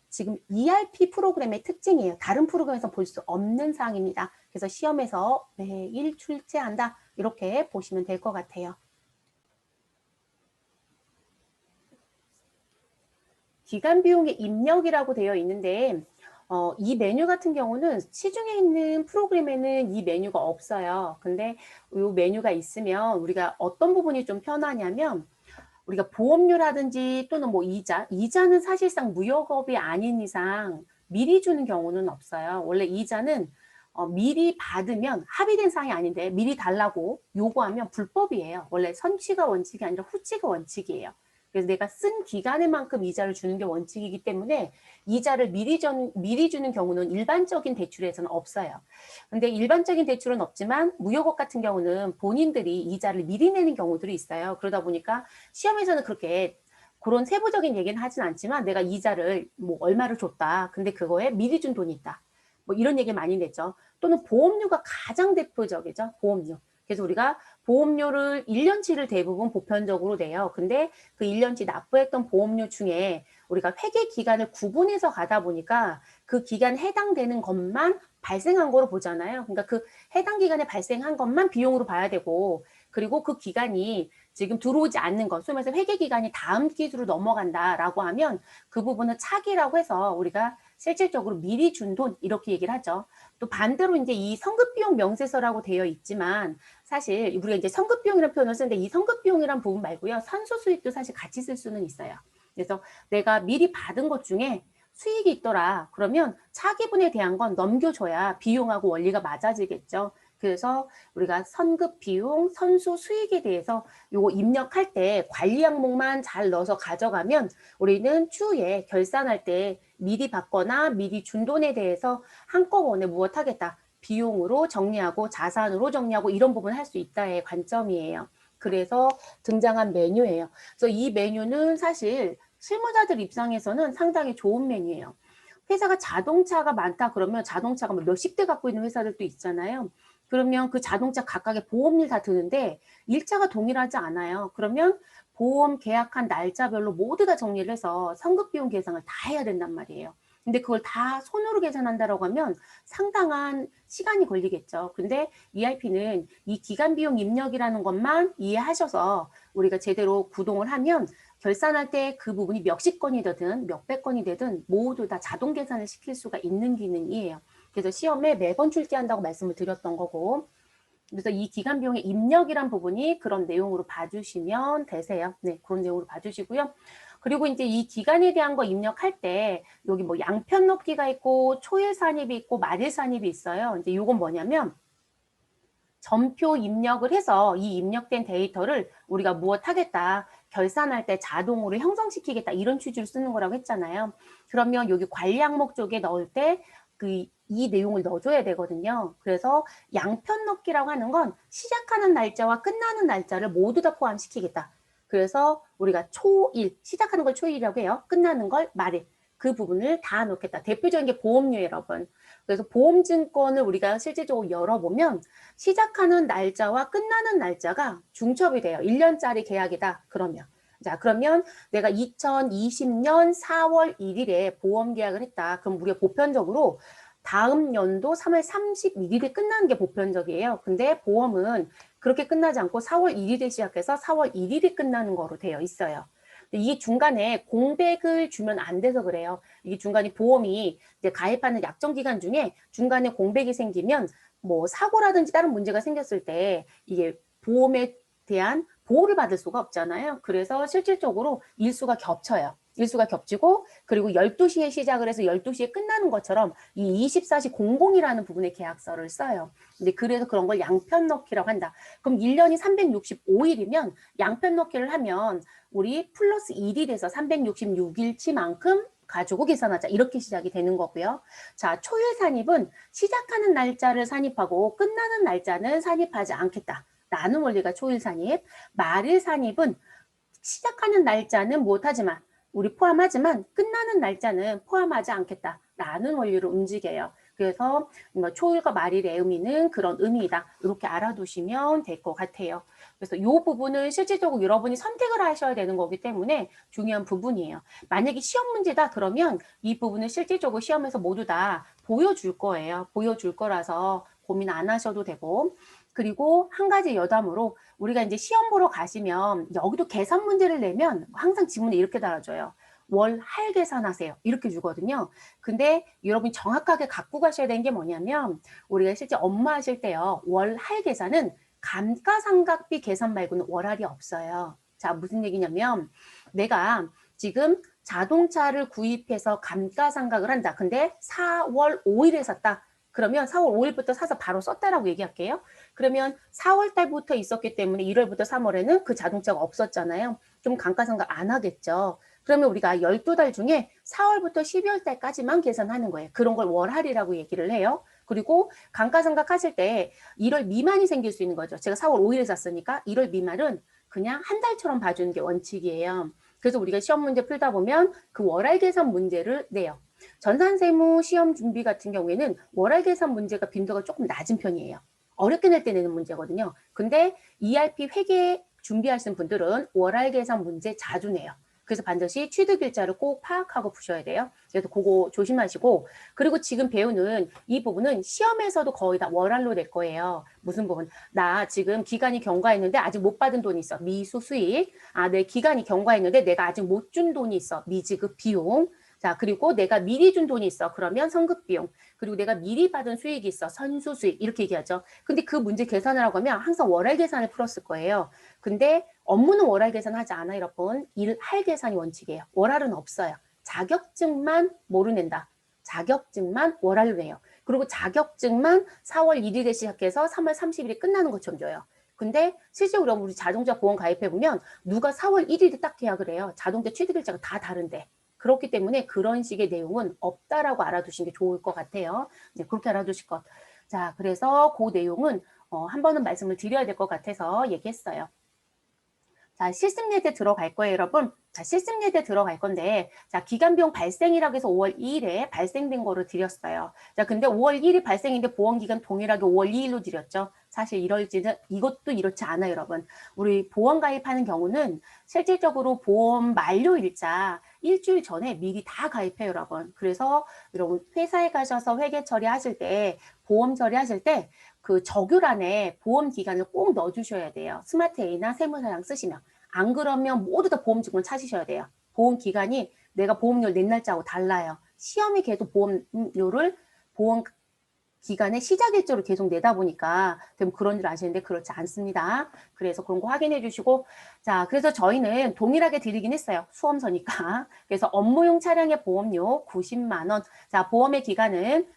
Speaker 1: 지금 ERP 프로그램의 특징이에요. 다른 프로그램에서 볼 수 없는 사항입니다. 그래서 시험에서 매일 출제한다. 이렇게 보시면 될 것 같아요. 기간 비용의 입력이라고 되어 있는데 이 메뉴 같은 경우는 시중에 있는 프로그램에는 이 메뉴가 없어요. 근데 이 메뉴가 있으면 우리가 어떤 부분이 좀 편하냐면 우리가 보험료라든지 또는 뭐 이자는 사실상 무역업이 아닌 이상 미리 주는 경우는 없어요. 원래 이자는 미리 받으면 합의된 사항이 아닌데 미리 달라고 요구하면 불법이에요. 원래 선취가 원칙이 아니라 후취가 원칙이에요. 그래서 내가 쓴 기간에만큼 이자를 주는 게 원칙이기 때문에 이자를 미리 주는 경우는 일반적인 대출에서는 없어요. 근데 일반적인 대출은 없지만 무역업 같은 경우는 본인들이 이자를 미리 내는 경우들이 있어요. 그러다 보니까 시험에서는 그렇게 그런 세부적인 얘기는 하진 않지만 내가 이자를 뭐 얼마를 줬다. 근데 그거에 미리 준 돈이 있다. 뭐 이런 얘기 많이 냈죠. 또는 보험료가 가장 대표적이죠. 보험료. 그래서 우리가 보험료를 1년치를 대부분 보편적으로 내요. 근데 그 1년치 납부했던 보험료 중에 우리가 회계 기간을 구분해서 가다 보니까 그 기간에 해당되는 것만 발생한 거로 보잖아요. 그러니까 그 해당 기간에 발생한 것만 비용으로 봐야 되고 그리고 그 기간이 지금 들어오지 않는 것, 소위 말해서 회계 기간이 다음 기수로 넘어간다라고 하면 그 부분은 차기라고 해서 우리가 실질적으로 미리 준 돈 이렇게 얘기를 하죠. 또 반대로 이제 이 성급비용 명세서라고 되어 있지만 사실 우리가 이제 성급비용이라는 표현을 쓰는데 이 성급비용이라는 부분 말고요. 선수 수익도 사실 같이 쓸 수는 있어요. 그래서 내가 미리 받은 것 중에 수익이 있더라. 그러면 차기분에 대한 건 넘겨줘야 비용하고 원리가 맞아지겠죠. 그래서 우리가 선급 비용, 선수 수익에 대해서 요거 입력할 때 관리 항목만 잘 넣어서 가져가면 우리는 추후에 결산할 때 미리 받거나 미리 준 돈에 대해서 한꺼번에 무엇하겠다. 비용으로 정리하고 자산으로 정리하고 이런 부분 할 수 있다의 관점이에요. 그래서 등장한 메뉴예요. 그래서 이 메뉴는 사실 실무자들 입장에서는 상당히 좋은 메뉴예요. 회사가 자동차가 많다 그러면 자동차가 뭐 몇십 대 갖고 있는 회사들도 있잖아요. 그러면 그 자동차 각각의 보험료 다 드는데 일자가 동일하지 않아요. 그러면 보험 계약한 날짜별로 모두 다 정리를 해서 성급비용 계산을 다 해야 된단 말이에요. 근데 그걸 다 손으로 계산한다라고 하면 상당한 시간이 걸리겠죠. 근데 ERP는 이 기간 비용 입력이라는 것만 이해하셔서 우리가 제대로 구동을 하면 결산할 때 그 부분이 몇십 건이 되든 몇백 건이 되든 모두 다 자동 계산을 시킬 수가 있는 기능이에요. 그래서 시험에 매번 출제한다고 말씀을 드렸던 거고 그래서 이 기간 비용의 입력이란 부분이 그런 내용으로 봐주시면 되세요. 네, 그런 내용으로 봐주시고요. 그리고 이제 이 기간에 대한 거 입력할 때 여기 뭐 양편 넣기가 있고 초일 산입이 있고 말일 산입이 있어요. 이제 요건 뭐냐면 전표 입력을 해서 이 입력된 데이터를 우리가 무엇 하겠다, 결산할 때 자동으로 형성시키겠다, 이런 취지로 쓰는 거라고 했잖아요. 그러면 여기 관리 항목 쪽에 넣을 때 이 내용을 넣어줘야 되거든요. 그래서 양편 넣기라고 하는 건 시작하는 날짜와 끝나는 날짜를 모두 다 포함시키겠다. 그래서 우리가 초일, 시작하는 걸 초일이라고 해요. 끝나는 걸 말일. 그 부분을 다 넣겠다. 대표적인 게 보험료, 여러분. 그래서 보험증권을 우리가 실질적으로 열어보면 시작하는 날짜와 끝나는 날짜가 중첩이 돼요. 1년짜리 계약이다. 그러면. 자, 그러면 내가 2020년 4월 1일에 보험 계약을 했다. 그럼 우리가 보편적으로 다음 연도 3월 31일에 끝나는 게 보편적이에요. 근데 보험은 그렇게 끝나지 않고 4월 1일에 시작해서 4월 1일이 끝나는 거로 되어 있어요. 이 중간에 공백을 주면 안 돼서 그래요. 이게 중간에 보험이 이제 가입하는 약정 기간 중에 중간에 공백이 생기면 뭐 사고라든지 다른 문제가 생겼을 때 이게 보험에 대한 보호를 받을 수가 없잖아요. 그래서 실질적으로 일수가 겹쳐요. 일수가 겹치고 그리고 12시에 시작을 해서 12시에 끝나는 것처럼 이 24시 00이라는 부분의 계약서를 써요. 근데 그래서 그런 걸 양편 넣기라고 한다. 그럼 1년이 365일이면 양편 넣기를 하면 우리 플러스 1이 돼서 366일치만큼 가지고 계산하자. 이렇게 시작이 되는 거고요. 자, 초일 산입은 시작하는 날짜를 산입하고 끝나는 날짜는 산입하지 않겠다. 라는 원리가 초일 산입. 말일 산입은 시작하는 날짜는 못하지만 우리 포함하지만 끝나는 날짜는 포함하지 않겠다. 라는 원리로 움직여요. 그래서 초일과 말일의 의미는 그런 의미이다. 이렇게 알아두시면 될 것 같아요. 그래서 이 부분은 실질적으로 여러분이 선택을 하셔야 되는 거기 때문에 중요한 부분이에요. 만약에 시험 문제다 그러면 이 부분은 실질적으로 시험에서 모두 다 보여줄 거예요. 보여줄 거라서 고민 안 하셔도 되고. 그리고 한 가지 여담으로 우리가 이제 시험 보러 가시면 여기도 계산 문제를 내면 항상 지문에 이렇게 달아줘요. 월, 할 계산하세요. 이렇게 주거든요. 근데 여러분 정확하게 갖고 가셔야 되는 게 뭐냐면 우리가 실제 업무하실 때요. 월, 할 계산은 감가상각비 계산 말고는 월할이 없어요. 자, 무슨 얘기냐면 내가 지금 자동차를 구입해서 감가상각을 한다. 근데 4월 5일에 샀다. 그러면 4월 5일부터 사서 바로 썼다라고 얘기할게요. 그러면 4월 달부터 있었기 때문에 1월부터 3월에는 그 자동차가 없었잖아요. 그럼 감가상각 안 하겠죠. 그러면 우리가 12달 중에 4월부터 12월 달까지만 계산하는 거예요. 그런 걸 월할이라고 얘기를 해요. 그리고 감가상각 하실 때 1월 미만이 생길 수 있는 거죠. 제가 4월 5일에 샀으니까 1월 미만은 그냥 한 달처럼 봐주는 게 원칙이에요. 그래서 우리가 시험 문제 풀다 보면 그 월할 계산 문제를 내요. 전산세무 시험 준비 같은 경우에는 월할 계산 문제가 빈도가 조금 낮은 편이에요. 어렵게 낼 때 내는 문제거든요. 근데 ERP 회계 준비하시는 분들은 월할 계산 문제 자주 내요. 그래서 반드시 취득일자를 꼭 파악하고 푸셔야 돼요. 그래서 그거 조심하시고, 그리고 지금 배우는 이 부분은 시험에서도 거의 다 월할로 낼 거예요. 무슨 부분? 나 지금 기간이 경과했는데 아직 못 받은 돈이 있어. 미수 수익. 아, 내 기간이 경과했는데 내가 아직 못 준 돈이 있어. 미지급 비용. 자, 그리고 내가 미리 준 돈이 있어. 그러면 선급 비용. 그리고 내가 미리 받은 수익이 있어. 선수 수익. 이렇게 얘기하죠. 근데 그 문제 계산을 하고 하면 항상 월할 계산을 풀었을 거예요. 근데 업무는 월할 계산하지 않아요, 여러분. 일할 계산이 원칙이에요. 월할은 없어요. 자격증만 모르낸다. 자격증만 월할로 내요. 그리고 자격증만 4월 1일에 시작해서 3월 30일에 끝나는 것처럼 줘요. 근데 실제로 우리 자동차 보험 가입해보면 누가 4월 1일에 딱 계약을 해요. 자동차 취득일자가 다 다른데. 그렇기 때문에 그런 식의 내용은 없다라고 알아두시는 게 좋을 것 같아요. 네, 그렇게 알아두실 것. 자, 그래서 그 내용은 한 번은 말씀을 드려야 될 것 같아서 얘기했어요. 자, 실습예제 들어갈 거예요, 여러분. 자, 실습예제 들어갈 건데, 자, 기간비용 발생이라고 해서 5월 2일에 발생된 거를 드렸어요. 자, 근데 5월 1일 발생인데 보험기간 동일하게 5월 2일로 드렸죠. 사실 이럴지는, 이것도 이렇지 않아요, 여러분. 우리 보험 가입하는 경우는 실질적으로 보험 만료일자 일주일 전에 미리 다 가입해요, 여러분. 그래서 여러분 회사에 가셔서 회계 처리하실 때, 보험 처리하실 때, 그 적율안에 보험 기간을 꼭 넣어주셔야 돼요. 스마트 A나 세무사랑 쓰시면. 안 그러면 모두 다 보험증권 찾으셔야 돼요. 보험 기간이 내가 보험료 낸 날짜하고 달라요. 시험에 걔도 보험료를 보험 기간의 시작 일자로 계속 내다 보니까 좀 그런 줄 아시는데 그렇지 않습니다. 그래서 그런 거 확인해 주시고 자 그래서 저희는 동일하게 드리긴 했어요. 수험서니까. 그래서 업무용 차량의 보험료 90만 원. 자 보험의 기간은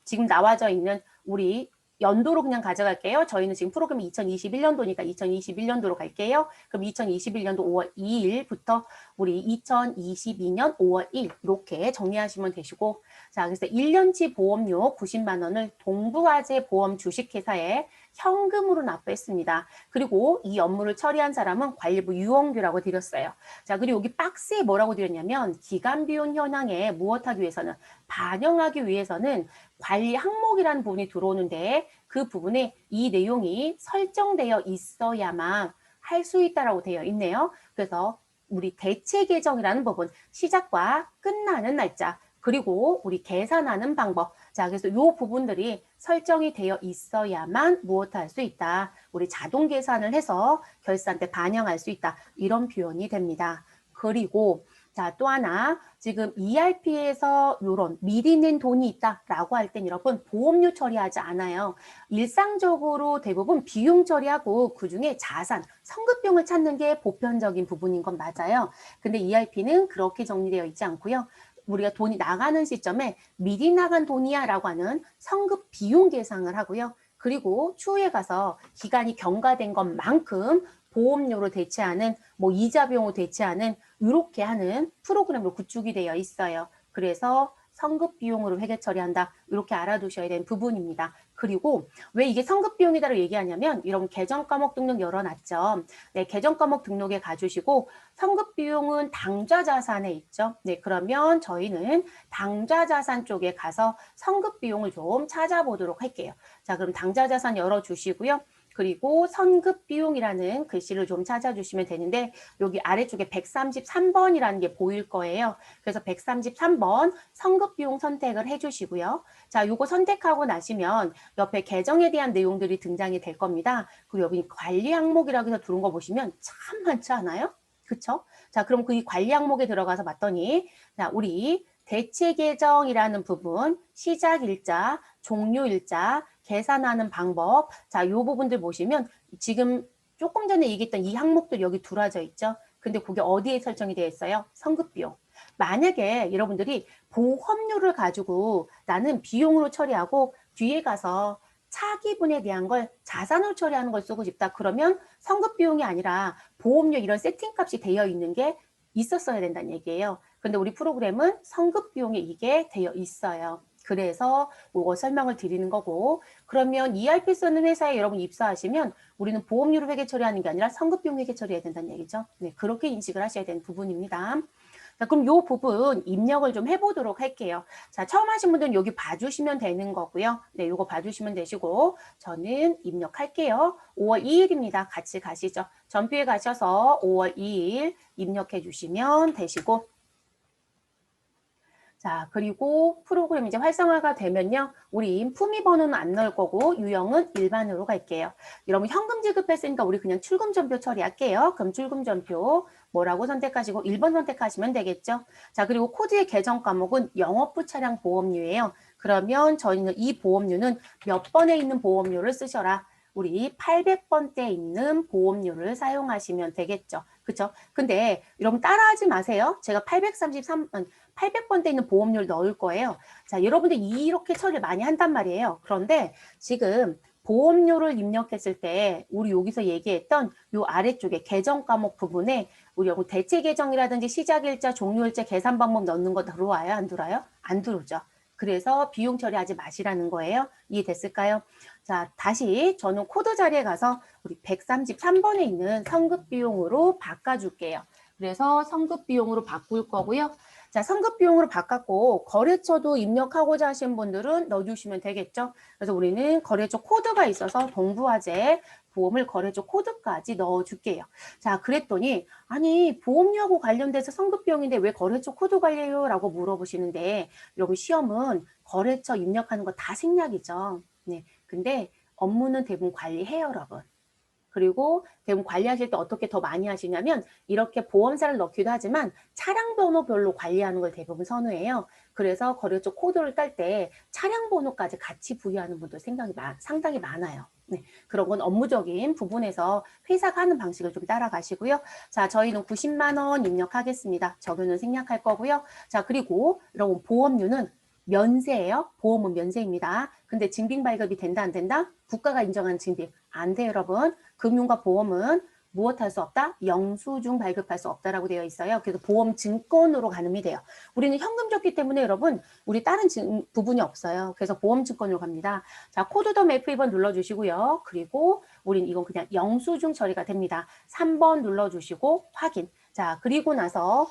Speaker 1: 지금 나와져 있는 우리 연도로 그냥 가져갈게요. 저희는 지금 프로그램이 2021년도니까 2021년도로 갈게요. 그럼 2021년도 5월 2일부터 우리 2022년 5월 1일 이렇게 정리하시면 되시고 자, 그래서 1년치 보험료 90만 원을 동부화재 보험 주식회사에 현금으로 납부했습니다. 그리고 이 업무를 처리한 사람은 관리부 유원규라고 드렸어요. 자, 그리고 여기 박스에 뭐라고 드렸냐면 기간 비용 현황에 무엇하기 위해서는 반영하기 위해서는 관리 항목이라는 부분이 들어오는데 그 부분에 이 내용이 설정되어 있어야만 할 수 있다라고 되어 있네요. 그래서 우리 대체 계정이라는 부분, 시작과 끝나는 날짜, 그리고 우리 계산하는 방법. 자, 그래서 이 부분들이 설정이 되어 있어야만 무엇할 수 있다. 우리 자동 계산을 해서 결산 때 반영할 수 있다. 이런 표현이 됩니다. 그리고 자, 또 하나 지금 ERP에서 이런 미리 낸 돈이 있다라고 할 땐 여러분 보험료 처리하지 않아요. 일상적으로 대부분 비용 처리하고 그중에 자산, 성급비용을 찾는 게 보편적인 부분인 건 맞아요. 근데 ERP는 그렇게 정리되어 있지 않고요. 우리가 돈이 나가는 시점에 미리 나간 돈이야 라고 하는 성급 비용 계상을 하고요. 그리고 추후에 가서 기간이 경과된 것만큼 보험료로 대체하는 뭐 이자 비용으로 대체하는 이렇게 하는 프로그램으로 구축이 되어 있어요. 그래서 성급 비용으로 회계 처리한다. 이렇게 알아두셔야 되는 부분입니다. 그리고 왜 이게 성급 비용이다라고 얘기하냐면 이런 계정 과목 등록 열어놨죠. 네, 계정 과목 등록에 가주시고 성급 비용은 당좌 자산에 있죠. 네, 그러면 저희는 당좌 자산 쪽에 가서 성급 비용을 좀 찾아보도록 할게요. 자, 그럼 당좌 자산 열어주시고요. 그리고 선급 비용이라는 글씨를 좀 찾아주시면 되는데 여기 아래쪽에 133번이라는 게 보일 거예요. 그래서 133번 선급 비용 선택을 해주시고요. 자, 요거 선택하고 나시면 옆에 계정에 대한 내용들이 등장이 될 겁니다. 그리고 여기 관리 항목이라고 해서 들어온 거 보시면 참 많지 않아요? 그쵸? 자, 그럼 그 관리 항목에 들어가서 봤더니 자, 우리 대체 계정이라는 부분, 시작 일자, 종료 일자, 계산하는 방법. 자, 요 부분들 보시면 지금 조금 전에 얘기했던 이 항목들 여기 들어져 있죠. 근데 그게 어디에 설정이 되어 있어요? 성급비용. 만약에 여러분들이 보험료를 가지고 나는 비용으로 처리하고 뒤에 가서 차기분에 대한 걸 자산으로 처리하는 걸 쓰고 싶다. 그러면 성급비용이 아니라 보험료 이런 세팅값이 되어 있는 게 있었어야 된다는 얘기예요. 근데 우리 프로그램은 성급비용에 이게 되어 있어요. 그래서 이거 설명을 드리는 거고 그러면 ERP 쓰는 회사에 여러분 입사하시면 우리는 보험료를 회계 처리하는 게 아니라 성급비용 회계 처리해야 된다는 얘기죠. 네, 그렇게 인식을 하셔야 되는 부분입니다. 자, 그럼 이 부분 입력을 좀 해보도록 할게요. 자, 처음 하신 분들은 여기 봐주시면 되는 거고요. 네, 요거 봐주시면 되시고 저는 입력할게요. 5월 2일입니다. 같이 가시죠. 전표에 가셔서 5월 2일 입력해 주시면 되시고 자, 그리고 프로그램 이제 활성화가 되면요. 우리 품위 번호는 안 넣을 거고 유형은 일반으로 갈게요. 여러분 현금 지급했으니까 우리 그냥 출금 전표 처리할게요. 그럼 출금 전표 뭐라고 선택하시고 1번 선택하시면 되겠죠. 자, 그리고 코드의 계정 과목은 영업부 차량 보험료예요. 그러면 저희는 이 보험료는 몇 번에 있는 보험료를 쓰셔라. 우리 800번대에 있는 보험료를 사용하시면 되겠죠. 그쵸? 근데 여러분 따라하지 마세요. 제가 800번대 있는 보험료를 넣을 거예요. 자, 여러분들 이렇게 처리를 많이 한단 말이에요. 그런데 지금 보험료를 입력했을 때 우리 여기서 얘기했던 요 아래쪽에 계정 과목 부분에 우리 여기 대체 계정이라든지 시작일자, 종료일자, 계산 방법 넣는 거 들어와요? 안 들어와요? 안 들어오죠. 그래서 비용 처리하지 마시라는 거예요. 이해됐을까요? 자, 다시 저는 코드 자리에 가서 우리 133번에 있는 성급 비용으로 바꿔줄게요. 그래서 성급 비용으로 바꿀 거고요. 자, 성급 비용으로 바꿨고 거래처도 입력하고자 하신 분들은 넣어주시면 되겠죠. 그래서 우리는 거래처 코드가 있어서 동부화재 보험을 거래처 코드까지 넣어줄게요. 자, 그랬더니 아니 보험료하고 관련돼서 성급 비용인데 왜 거래처 코드 관리해요? 라고 물어보시는데 여러분 시험은 거래처 입력하는 거 다 생략이죠. 네, 근데 업무는 대부분 관리해요, 여러분. 그리고 대부분 관리하실 때 어떻게 더 많이 하시냐면 이렇게 보험사를 넣기도 하지만 차량 번호별로 관리하는 걸 대부분 선호해요. 그래서 거래처 코드를 딸 때 차량 번호까지 같이 부여하는 분도 상당히 많아요. 네, 그런 건 업무적인 부분에서 회사가 하는 방식을 좀 따라가시고요. 자, 저희는 90만 원 입력하겠습니다. 적용은 생략할 거고요. 자, 그리고 여러분 보험료는 면세예요. 보험은 면세입니다. 근데 증빙 발급이 된다 안 된다? 국가가 인정한 증빙 안 돼요, 여러분. 금융과 보험은 무엇 할 수 없다? 영수증 발급할 수 없다라고 되어 있어요. 그래서 보험 증권으로 가늠이 돼요. 우리는 현금적기 때문에 여러분 우리 다른 부분이 없어요. 그래서 보험 증권으로 갑니다. 자, 코드덤 F2번 눌러주시고요. 그리고 우린 이건 그냥 영수증 처리가 됩니다. 3번 눌러주시고 확인. 자, 그리고 나서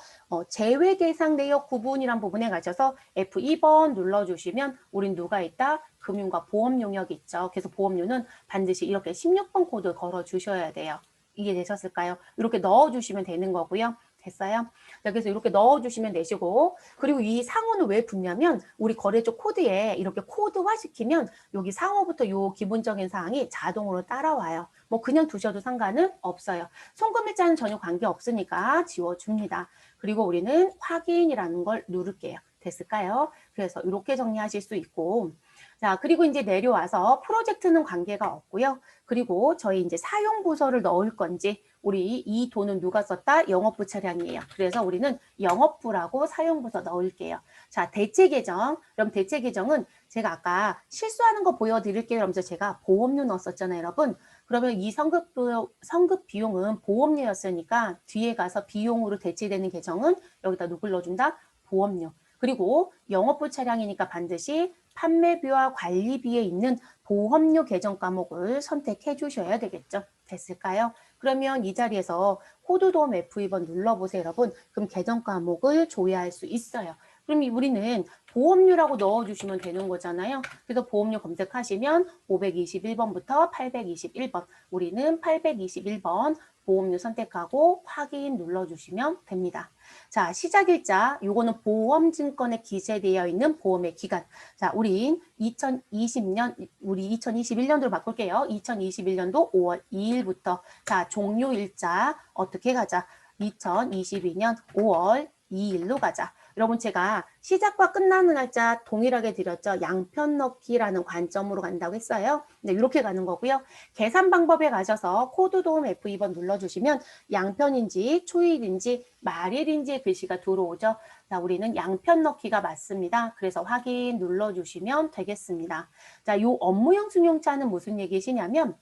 Speaker 1: 제외 대상 내역 구분이란 부분에 가셔서 F2번 눌러주시면 우린 누가 있다? 금융과 보험 용역이 있죠. 그래서 보험료는 반드시 이렇게 16번 코드 걸어 주셔야 돼요. 이해되셨을까요? 이렇게 넣어주시면 되는 거고요. 됐어요? 자, 그래서 이렇게 넣어주시면 되시고, 그리고 이 상호는 왜 붙냐면 우리 거래처 코드에 이렇게 코드화 시키면 여기 상호부터 요 기본적인 사항이 자동으로 따라와요. 뭐 그냥 두셔도 상관은 없어요. 송금일자는 전혀 관계 없으니까 지워줍니다. 그리고 우리는 확인이라는 걸 누를게요. 됐을까요? 그래서 이렇게 정리하실 수 있고, 자, 그리고 이제 내려와서 프로젝트는 관계가 없고요. 그리고 저희 이제 사용 부서를 넣을 건지, 우리 이 돈은 누가 썼다? 영업부 차량이에요. 그래서 우리는 영업부라고 사용 부서 넣을게요. 자, 대체 계정. 그럼 대체 계정은 제가 아까 실수하는 거 보여드릴게요. 그러면서 제가 보험료 넣었었잖아요, 여러분. 그러면 이 성급 비용은 보험료였으니까 뒤에 가서 비용으로 대체되는 계정은 여기다 누굴 넣어준다? 보험료. 그리고 영업부 차량이니까 반드시 판매비와 관리비에 있는 보험료 계정 과목을 선택해 주셔야 되겠죠. 됐을까요? 그러면 이 자리에서 코드돔 F2번 눌러보세요, 여러분. 그럼 계정 과목을 조회할 수 있어요. 그럼 우리는 보험료라고 넣어주시면 되는 거잖아요. 그래서 보험료 검색하시면 521번부터 821번, 우리는 821번 보험료 선택하고 확인 눌러주시면 됩니다. 자, 시작일자, 요거는 보험증권에 기재되어 있는 보험의 기간. 자, 우린 2020년, 우리 2021년도로 바꿀게요. 2021년도 5월 2일부터. 자, 종료일자 어떻게 가자? 2022년 5월 2일로 가자. 여러분 제가 시작과 끝나는 날짜 동일하게 드렸죠. 양편 넣기라는 관점으로 간다고 했어요. 네, 이렇게 가는 거고요. 계산 방법에 가셔서 코드 도움 F2번 눌러주시면 양편인지 초일인지 말일인지 글씨가 들어오죠. 자, 우리는 양편 넣기가 맞습니다. 그래서 확인 눌러주시면 되겠습니다. 자, 요 업무용 승용차는 무슨 얘기시냐면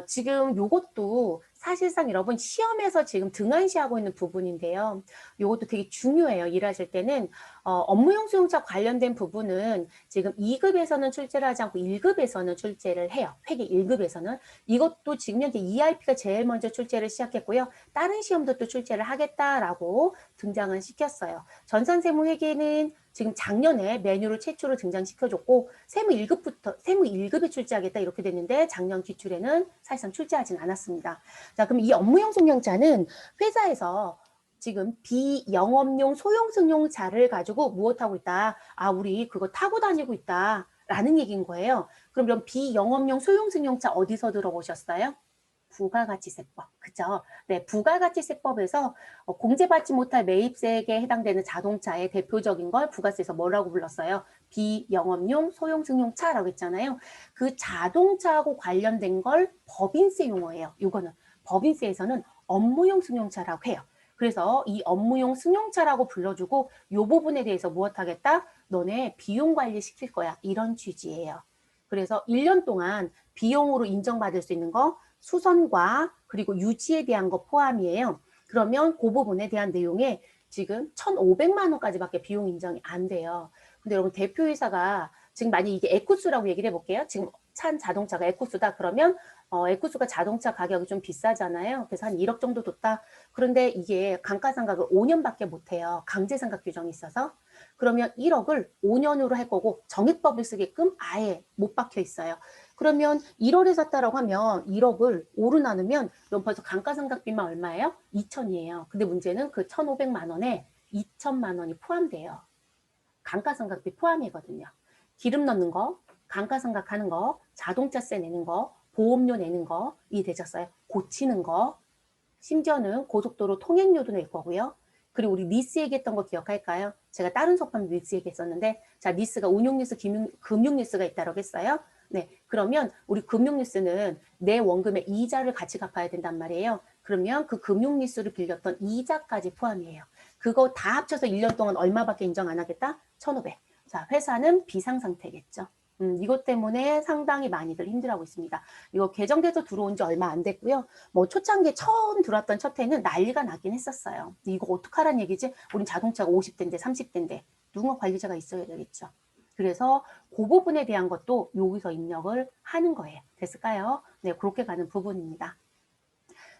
Speaker 1: 지금 요것도 사실상 여러분 시험에서 지금 등한시하고 있는 부분인데요. 요것도 되게 중요해요. 일하실 때는 업무용 수용차 관련된 부분은 지금 2급에서는 출제를 하지 않고 1급에서는 출제를 해요. 회계 1급에서는. 이것도 지금 현재 ERP가 제일 먼저 출제를 시작했고요. 다른 시험도 또 출제를 하겠다라고 등장을 시켰어요. 전산세무회계는 지금 작년에 메뉴를 최초로 등장시켜줬고 세무 1급에 출제하겠다 이렇게 됐는데 작년 기출에는 사실상 출제하진 않았습니다. 자, 그럼 이 업무용 승용차는 회사에서 지금 비영업용 소형 승용차를 가지고 무엇하고 있다? 아, 우리 그거 타고 다니고 있다. 라는 얘기인 거예요. 그럼 이런 비영업용 소형 승용차 어디서 들어보셨어요? 부가가치세법. 그죠? 네, 부가가치세법에서 공제받지 못할 매입세액에 해당되는 자동차의 대표적인 걸 부가세에서 뭐라고 불렀어요? 비영업용 소형 승용차라고 했잖아요. 그 자동차하고 관련된 걸 법인세 용어예요. 이거는 법인세에서는 업무용 승용차라고 해요. 그래서 이 업무용 승용차라고 불러주고 이 부분에 대해서 무엇하겠다? 너네 비용 관리 시킬 거야. 이런 취지예요. 그래서 1년 동안 비용으로 인정받을 수 있는 거 수선과 그리고 유지에 대한 거 포함이에요. 그러면 그 부분에 대한 내용에 지금 1,500만 원까지밖에 비용 인정이 안 돼요. 근데 여러분 대표이사가 지금 만약 이게 에쿠스라고 얘기를 해볼게요. 지금 찬 자동차가 에쿠스다 그러면 에쿠스가 자동차 가격이 좀 비싸잖아요. 그래서 한 1억 정도 뒀다. 그런데 이게 감가상각을 5년밖에 못해요. 강제상각 규정이 있어서. 그러면 1억을 5년으로 할 거고 정액법을 쓰게끔 아예 못 박혀 있어요. 그러면 1월에 샀다라고 하면 1억을 5로 나누면 그럼 벌써 감가상각비만 얼마예요? 2천이에요. 근데 문제는 그 1,500만 원에 2천만 원이 포함돼요. 감가상각비 포함이거든요. 기름 넣는 거, 감가상각하는 거, 자동차세 내는 거, 보험료 내는 거 이해되셨어요? 고치는 거, 심지어는 고속도로 통행료도 낼 거고요. 그리고 우리 니스 얘기했던 거 기억할까요? 제가 다른 수업하면 니스 얘기했었는데, 자, 니스가 운용니스, 금융니스가 있다고 했어요. 네, 그러면 우리 금융니스는 내 원금의 이자를 같이 갚아야 된단 말이에요. 그러면 그 금융니스를 빌렸던 이자까지 포함이에요. 그거 다 합쳐서 1년 동안 얼마밖에 인정 안 하겠다? 1,500. 자, 회사는 비상상태겠죠. 이것 때문에 상당히 많이들 힘들어하고 있습니다. 이거 개정돼서 들어온 지 얼마 안 됐고요. 뭐 초창기에 처음 들어왔던 첫 해는 난리가 나긴 했었어요. 이거 어떡하란 얘기지? 우린 자동차가 50대인데 30대인데 누군가 관리자가 있어야 되겠죠. 그래서 그 부분에 대한 것도 여기서 입력을 하는 거예요. 됐을까요? 네, 그렇게 가는 부분입니다.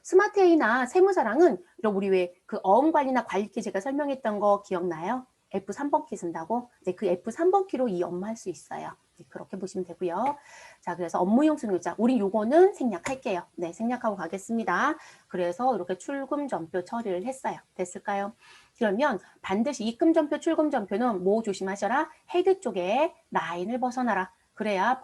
Speaker 1: 스마트A나 세무사랑은 우리 왜 그 어음관리나 관리키 제가 설명했던 거 기억나요? F3번 키 쓴다고? 네, 그 F3번 키로 이 업무 할 수 있어요. 네, 그렇게 보시면 되고요. 자, 그래서 업무용 수능자, 우리 요거는 생략할게요. 네, 생략하고 가겠습니다. 그래서 이렇게 출금 전표 처리를 했어요. 됐을까요? 그러면 반드시 입금 전표, 출금 전표는 뭐 조심하셔라? 헤드 쪽에 라인을 벗어나라. 그래야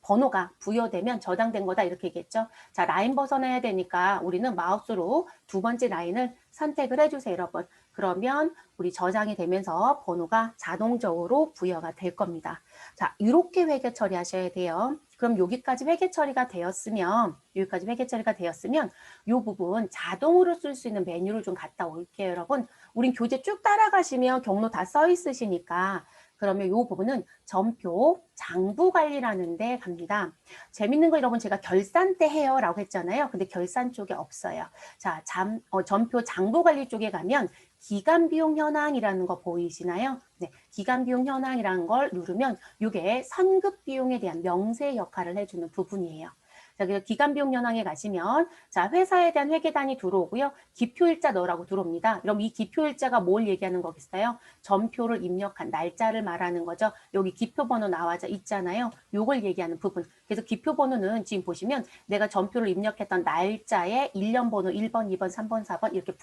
Speaker 1: 번호가 부여되면 저장된 거다 이렇게 얘기했죠. 자, 라인 벗어나야 되니까 우리는 마우스로 두 번째 라인을 선택을 해주세요, 여러분. 그러면 우리 저장이 되면서 번호가 자동적으로 부여가 될 겁니다. 자, 이렇게 회계 처리하셔야 돼요. 그럼 여기까지 회계 처리가 되었으면 이 부분 자동으로 쓸 수 있는 메뉴를 좀 갖다 올게요, 여러분. 우린 교재 쭉 따라가시면 경로 다 써 있으시니까 그러면 이 부분은 전표 장부 관리라는 데 갑니다. 재밌는 거 여러분 제가 결산 때 해요 라고 했잖아요. 근데 결산 쪽에 없어요. 자, 전표 장부 관리 쪽에 가면 기간 비용 현황이라는 거 보이시나요? 네, 기간 비용 현황이라는 걸 누르면 이게 선급 비용에 대한 명세 역할을 해주는 부분이에요. 자, 그래서 기간 비용 현황에 가시면 자, 회사에 대한 회계단이 들어오고요. 기표일자 넣으라고 들어옵니다. 그럼 이 기표일자가 뭘 얘기하는 거겠어요? 전표를 입력한 날짜를 말하는 거죠. 여기 기표번호 나와져 있잖아요. 요걸 얘기하는 부분. 그래서 기표번호는 지금 보시면 내가 전표를 입력했던 날짜에 1년 번호 1번, 2번, 3번, 4번 이렇게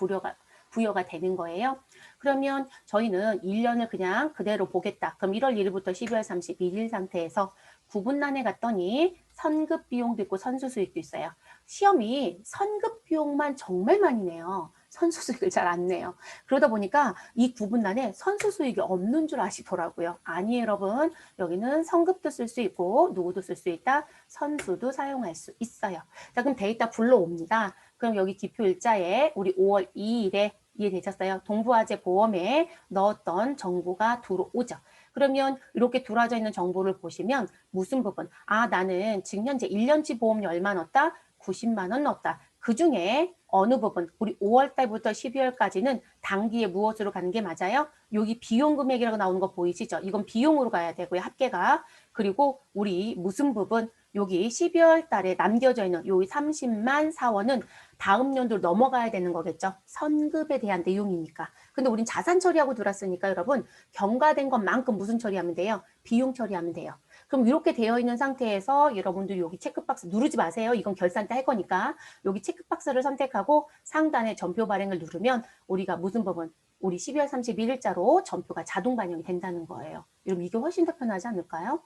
Speaker 1: 부여가 되는 거예요. 그러면 저희는 1년을 그냥 그대로 보겠다. 그럼 1월 1일부터 12월 31일 상태에서 구분란에 갔더니 선급 비용도 있고 선수 수익도 있어요. 시험이 선급 비용만 정말 많이 내요. 선수 수익을 잘 안 내요. 그러다 보니까 이 구분란에 선수 수익이 없는 줄 아시더라고요. 아니에요, 여러분. 여기는 선급도 쓸 수 있고 누구도 쓸 수 있다. 선수도 사용할 수 있어요. 자, 그럼 데이터 불러옵니다. 그럼 여기 기표일자에 우리 5월 2일에 이해되셨어요? 동부화재 보험에 넣었던 정보가 들어오죠. 그러면 이렇게 들어와져 있는 정보를 보시면 무슨 부분? 아, 나는 지금 현재 1년치 보험료 얼마 넣었다? 90만 원 넣었다. 그 중에 어느 부분? 우리 5월 달부터 12월까지는 단기에 무엇으로 가는 게 맞아요? 여기 비용 금액이라고 나오는 거 보이시죠? 이건 비용으로 가야 되고요. 합계가. 그리고 우리 무슨 부분? 여기 12월 달에 남겨져 있는 요 30만 4원은 다음 연도로 넘어가야 되는 거겠죠. 선급에 대한 내용이니까. 근데 우린 자산 처리하고 들어왔으니까 여러분 경과된 것만큼 무슨 처리하면 돼요? 비용 처리하면 돼요. 그럼 이렇게 되어 있는 상태에서 여러분들 여기 체크박스 누르지 마세요. 이건 결산 때 할 거니까. 여기 체크박스를 선택하고 상단에 전표 발행을 누르면 우리가 무슨 부분? 우리 12월 31일자로 전표가 자동 반영이 된다는 거예요. 여러분 이게 훨씬 더 편하지 않을까요?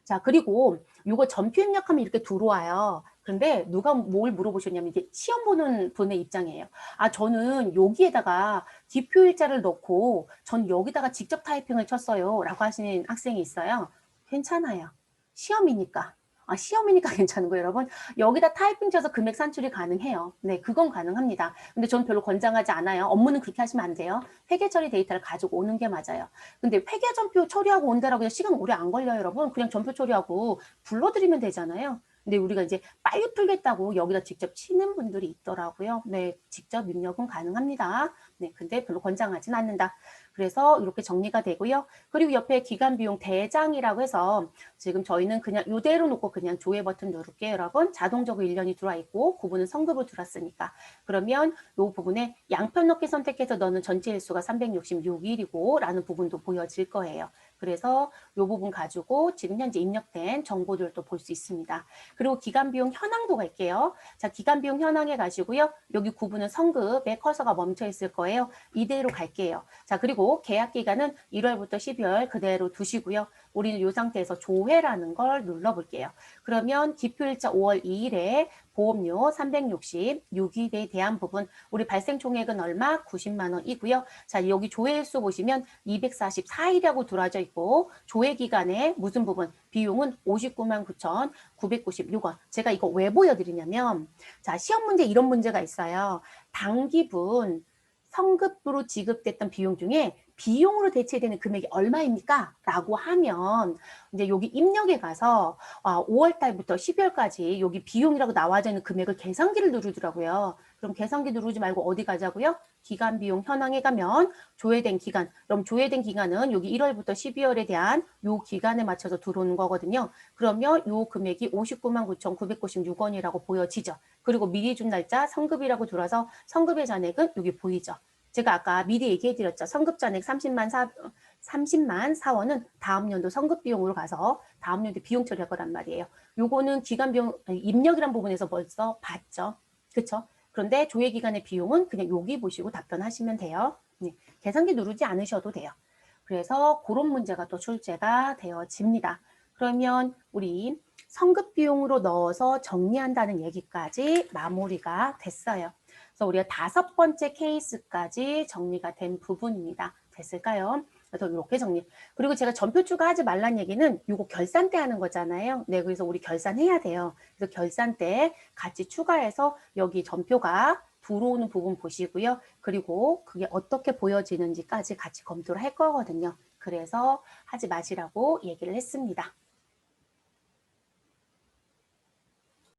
Speaker 1: 자, 그리고 요거 전표 입력하면 이렇게 들어와요. 그런데 누가 뭘 물어보셨냐면 이게 시험 보는 분의 입장이에요. 아, 저는 여기에다가 기표일자를 넣고 전 여기다가 직접 타이핑을 쳤어요. 라고 하시는 학생이 있어요. 괜찮아요. 시험이니까. 아, 시험이니까 괜찮은 거예요, 여러분. 여기다 타이핑 쳐서 금액 산출이 가능해요. 네, 그건 가능합니다. 근데 전 별로 권장하지 않아요. 업무는 그렇게 하시면 안 돼요. 회계 처리 데이터를 가지고 오는 게 맞아요. 근데 회계 전표 처리하고 온다라고 해서 시간 오래 안 걸려요, 여러분. 그냥 전표 처리하고 불러드리면 되잖아요. 근데 우리가 이제 빨리 풀겠다고 여기다 직접 치는 분들이 있더라고요. 네, 직접 입력은 가능합니다. 네, 근데 별로 권장하진 않는다. 그래서 이렇게 정리가 되고요. 그리고 옆에 기간 비용 대장이라고 해서 지금 저희는 그냥 이대로 놓고 그냥 조회 버튼 누를게요, 여러분. 자동적으로 1년이 들어와 있고 구분은 성급으로 들어왔으니까. 그러면 이 부분에 양편 넣기 선택해서 너는 전체 일수가 366일이고 라는 부분도 보여질 거예요. 그래서 이 부분 가지고 지금 현재 입력된 정보들도 볼 수 있습니다. 그리고 기간 비용 현황도 갈게요. 자, 기간 비용 현황에 가시고요. 여기 구분은 성급에 커서가 멈춰 있을 거예요. 이대로 갈게요. 자, 그리고 계약 기간은 1월부터 12월 그대로 두시고요. 우리는 이 상태에서 조회라는 걸 눌러볼게요. 그러면 기표일자 5월 2일에 보험료 366일에 대한 부분 우리 발생 총액은 얼마? 90만 원이고요. 자, 여기 조회일수 보시면 244일이라고 들어져 있고 조회 기간에 무슨 부분? 비용은 59만 9,996원. 제가 이거 왜 보여드리냐면 자, 시험 문제 이런 문제가 있어요. 당기분 성급으로 지급됐던 비용 중에 비용으로 대체되는 금액이 얼마입니까? 라고 하면 이제 여기 입력에 가서 5월 달부터 12월까지 여기 비용이라고 나와져 있는 금액을 계산기를 누르더라고요. 그럼 계산기 누르지 말고 어디 가자고요? 기간 비용 현황에 가면 조회된 기간. 그럼 조회된 기간은 여기 1월부터 12월에 대한 요 기간에 맞춰서 들어오는 거거든요. 그러면 요 금액이 59만 9,996원이라고 보여지죠. 그리고 미리 준 날짜 성급이라고 들어서 성급의 잔액은 여기 보이죠. 제가 아까 미리 얘기해 드렸죠. 성급 잔액 30만 4원은 다음 연도 성급 비용으로 가서 다음 연도 비용 처리할 거란 말이에요. 요거는 기간 비용 입력이란 부분에서 벌써 봤죠. 그렇죠? 그런데 조회 기간의 비용은 그냥 여기 보시고 답변하시면 돼요. 네, 계산기 누르지 않으셔도 돼요. 그래서 그런 문제가 또 출제가 되어집니다. 그러면 우리 성급 비용으로 넣어서 정리한다는 얘기까지 마무리가 됐어요. 그래서 우리가 5번째 케이스까지 정리가 된 부분입니다. 됐을까요? 그래서 이렇게 정리. 그리고 제가 전표 추가하지 말란 얘기는 이거 결산 때 하는 거잖아요. 네, 그래서 우리 결산해야 돼요. 그래서 결산 때 같이 추가해서 여기 전표가 들어오는 부분 보시고요. 그리고 그게 어떻게 보여지는지까지 같이 검토를 할 거거든요. 그래서 하지 마시라고 얘기를 했습니다.